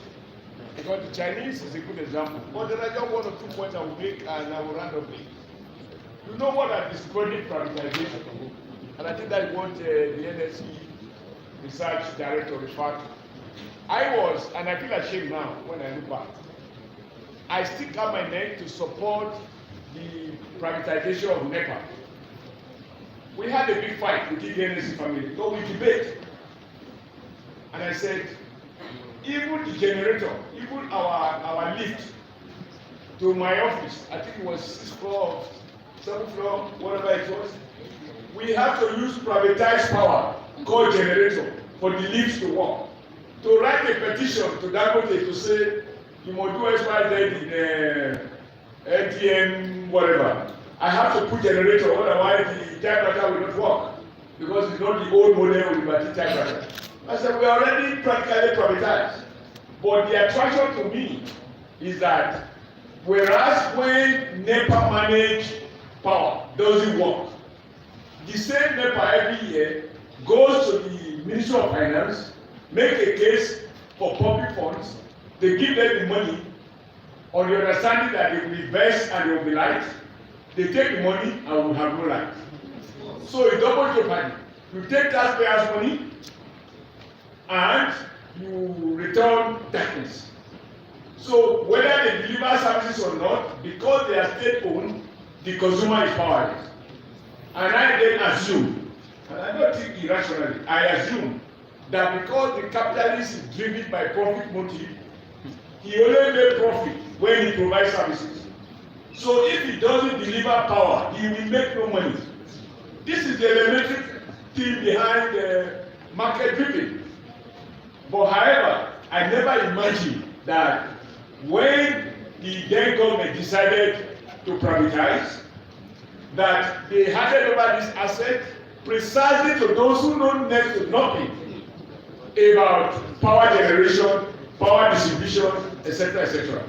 because the Chinese is a good example. But there are just 1 or 2 points I will make and I will round up it. You know what are discredited privatization? And I think that is what the NSC research director referred to. I was, and I feel ashamed now when I look back, I stick out my neck to support the privatization of NEPA. We had a big fight within the NSC family, so we debate. And I said, even the generator, even our lift to my office, I think it was 6th floor, 7th floor, whatever it was, we have to use privatized power called generator for the lifts to work. To write a petition to Govt to say, you must do XYZ in ATM, whatever. I have to put generator, otherwise the typewriter will not work. Because it's not the old model with the typewriter. I said, we are already practically privatized. But the attraction to me is that whereas when NEPA manage power doesn't work, the same NEPA every year goes to the Ministry of Finance, make a case for public funds, they give them the money on the understanding that they will invest and they will be light. They take the money and will have no light. So it's double jeopardy. You take taxpayers' money and you return darkness. So whether they deliver services or not, because they are state-owned, the consumer is powerless. And I then assume, and I don't think irrationally, I assume that because the capitalist is driven by profit motive, he only makes profit when he provides services. So if he doesn't deliver power, he will make no money. This is the elementary thing behind the market driven. But however, I never imagined that when the then government decided to privatize, that they handed over this asset precisely to those who know next to nothing about power generation, power distribution, etc., etc.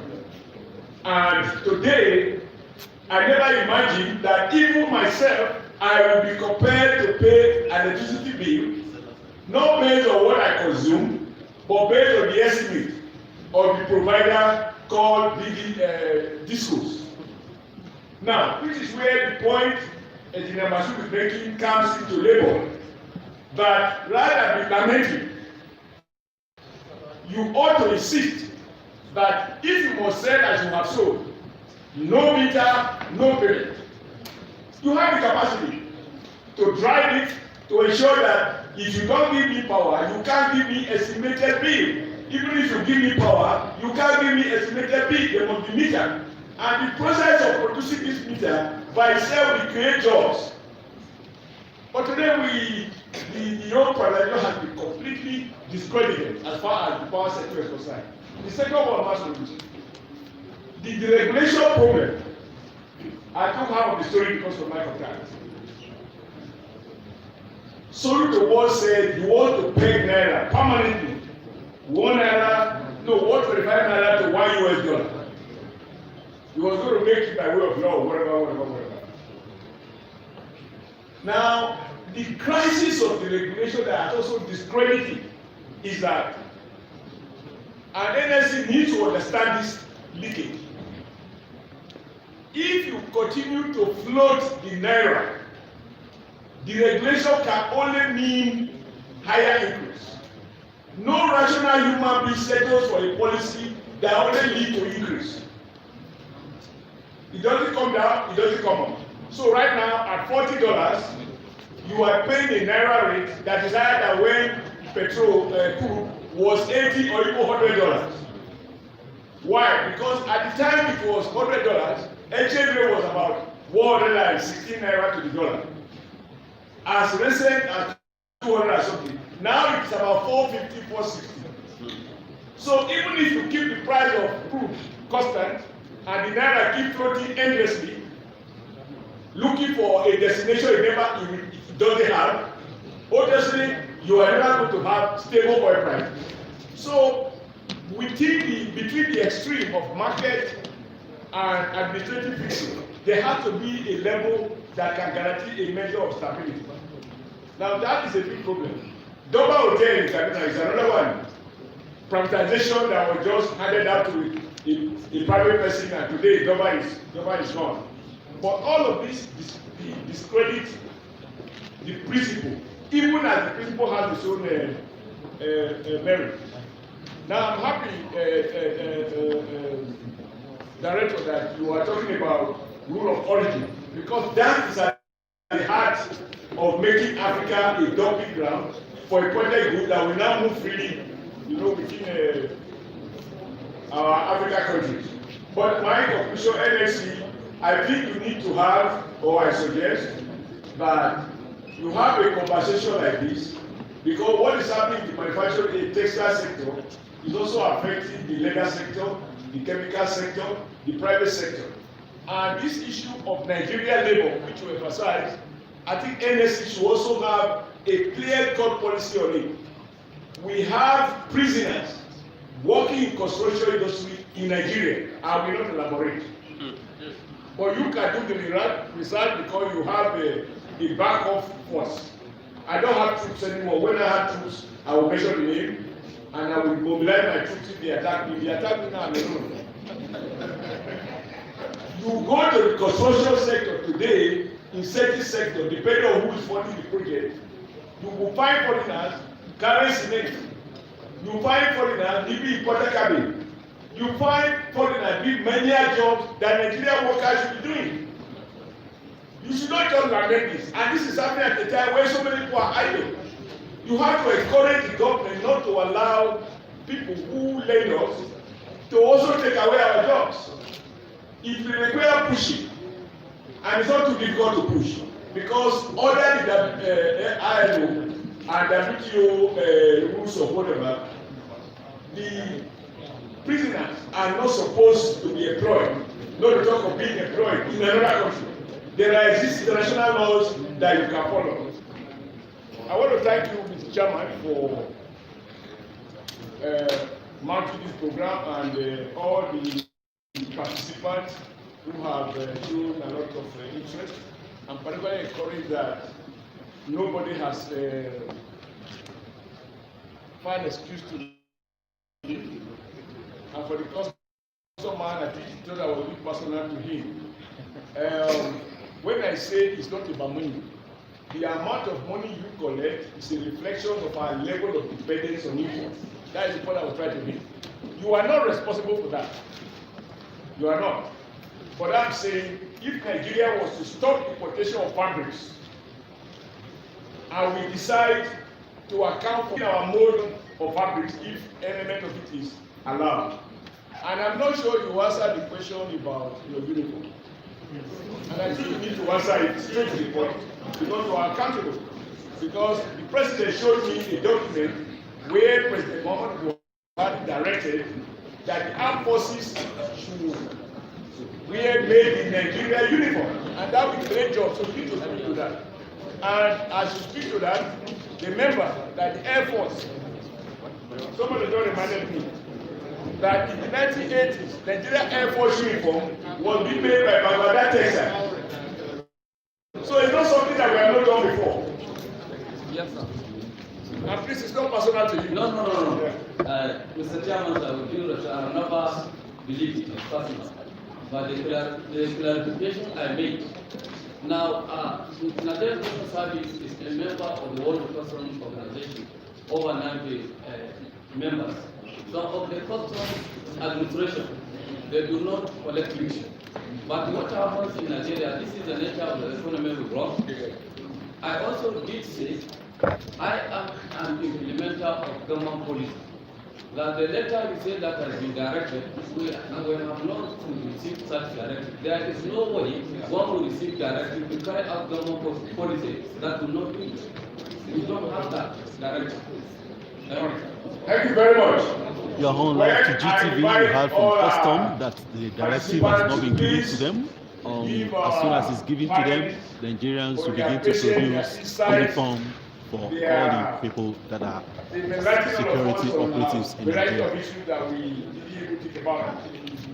And today, I never imagined that even myself, I will be compelled to pay an electricity bill, not based on what I consume, but based on the estimate of the provider called Discos. Now, this is where the point Engineer Masud is making comes into labor. But rather than lamenting, you ought to insist that if you must sell as you have sold, no meter, no payment. You have the capacity to drive it to ensure that if you don't give me power, you can't give me estimated bill. Even if you give me power, you can't give me estimated bill. There must be meter. And the process of producing this meter by itself will create jobs. But today the young privatization has been completely discredited as far as the power sector is concerned. The second one mass production. The deregulation problem. I took half of the story because of my contact. Sorry the world said you want to pay naira permanently. 125 naira to $1 US. He was going to make it by way of law, whatever. Now, the crisis of the regulation that has also discredited is that an NSC needs to understand this leakage. If you continue to float the naira, the regulation can only mean higher increase. No rational human being settles for a policy that only leads to increase. It doesn't come down, it doesn't come up. So right now, at $40, you are paying a naira rate that is higher than when petrol crude was $80 or even $100. Why? Because at the time it was $100, exchange rate was about 116 naira to the dollar. As recent as 200 or something. Now it's about 450, 460. So even if you keep the price of crude constant and the naira keep floating endlessly, looking for a destination it doesn't have, obviously you are never going to have stable oil price. So between the extreme of market and administrative fixing, there has to be a level that can guarantee a measure of stability. Now that is a big problem. Doba Hotel in Kaduna is another one. Privatization that was just handed out to a private person, and today Doba is gone. But all of this discredits the principle, even as the principle has its own merit. Now I'm happy, Director, that you are talking about rule of origin, because that is at the heart of making Africa a dumping ground for imported goods that will now move freely, within our African countries. But my conclusion, NSC, I think you need to have, or I suggest, that you have a conversation like this, because what is happening in the manufacturing and textile sector is also affecting the legal sector, the chemical sector, the private sector. And this issue of Nigerian labor, which you emphasize, I think NSC should also have a clear-cut policy on it. We have prisoners working in construction industry in Nigeria. I will not elaborate. But you can do the result because you have a backup force. I don't have troops anymore. When I have troops, I will measure the name and I will mobilize my troops if they attack me. If they attack me now, I'm alone. You go to the construction sector today, in certain sector, depending on who is funding the project, you will find foreigners carrying cement. You find foreigners living in Port cabin. You find foreigners doing many jobs that Nigerian workers should be doing. You should not just lament this. And this is happening at a time where so many people are idle. You have to encourage the government not to allow people who lend us to also take away our jobs. It will require pushing. And it's not too difficult to push. Because under the ILO and WTO rules of whatever, the prisoners are not supposed to be employed. Not to talk of being employed in another country. There are international laws that you can follow. I want to thank you, Mr. Chairman, for mounting this program and all the participants who have shown a lot of interest. I'm particularly encouraged that nobody has found excuse to leave. And for the customer, I think he thought I was being personal to him. When I say it's not about money, the amount of money you collect is a reflection of our level of dependence on imports. That is the point I was trying to make. You are not responsible for that. You are not. But I'm saying, if Nigeria was to stop importation of fabrics, and we decide to account for our mode of fabrics, if any element of it is allowed. And I'm not sure you answered the question about your uniform. And I think you need to answer it straight to the point, because you are accountable. Because the president showed me a document where President Muhammad Buhari directed that the armed forces should wear made in Nigeria uniform, and that will create jobs. So you need to speak to that. And as you speak to that, remember that the Air Force, somebody just reminded me that in the 1980s, Nigeria Air Force uniform was being made by Bangladesh, Texas. So it's not something that we have not done before. Yes, sir. And please, it's not personal to you. No. Yeah. Mr. Chairman, I will do that. I have never believed it is personal. But the clarification I made. Now, Nigerian Customs Service is a member of the World Customs Organization, over 90 members. So of the customs administration, they do not collect tuition. But what happens in Nigeria, this is the nature of the economy we run. I also did say, I am an implementer of government policy. That the letter you say that has been directed, we have not received such directive. There is no way one will receive directive to carry out government policy that will not do it. We don't have that directive. Thank you very much. Your Honor, to GTV, we heard from Custom that the directive has not been given to them as soon as it's given to them, the Nigerians will begin to produce uniform for all the people that are security operatives in Nigeria. That we didn't think about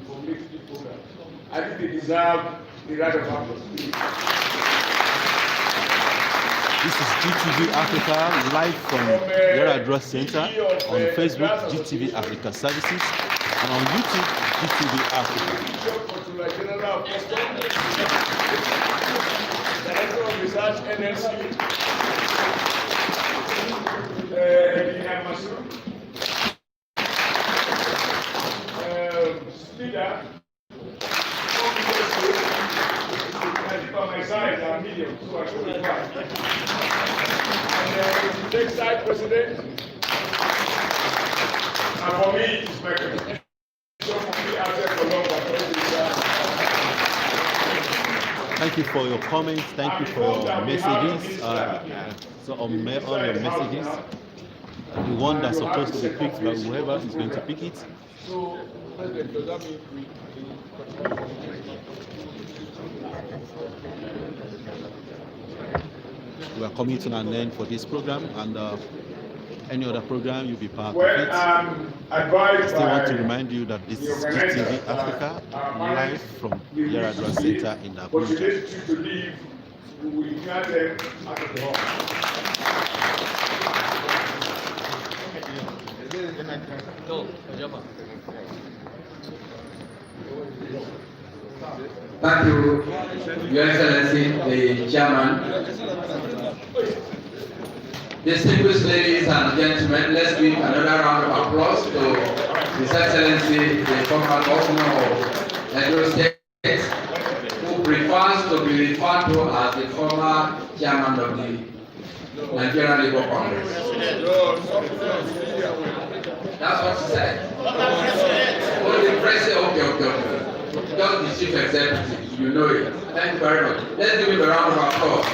for making the program. I think they deserve the right of applause. This is GTV Africa live from Yaradua Center on Facebook, GTV Africa Services, and on YouTube, GTV Africa. Director of Research, NLC, Speaker, on my side, there are millions, so I should be quiet. And the next side president, and for me, it's my contribution for me out there for long. Thank you for your comments. Thank you for your messages. So on all your messages, the one that's supposed to be picked by whoever is going to pick it. So, President, does that mean we We are coming to an end for this program, and any other program you'll be part well, of it. I still want to remind you that this is GTV Africa live from Yaradua Center in Abuja. To leave, we will ignite them at the door. Thank you, Your Excellency, the Chairman. Distinguished ladies and gentlemen, let's give another round of applause to His Excellency, the former governor of Edo State, who prefers to be referred to as the former chairman of the Nigerian Labour Congress. That's what she said. Oh, the president, okay. Just the chief executive, you know it. Thank you very much. Let's give him a round of applause.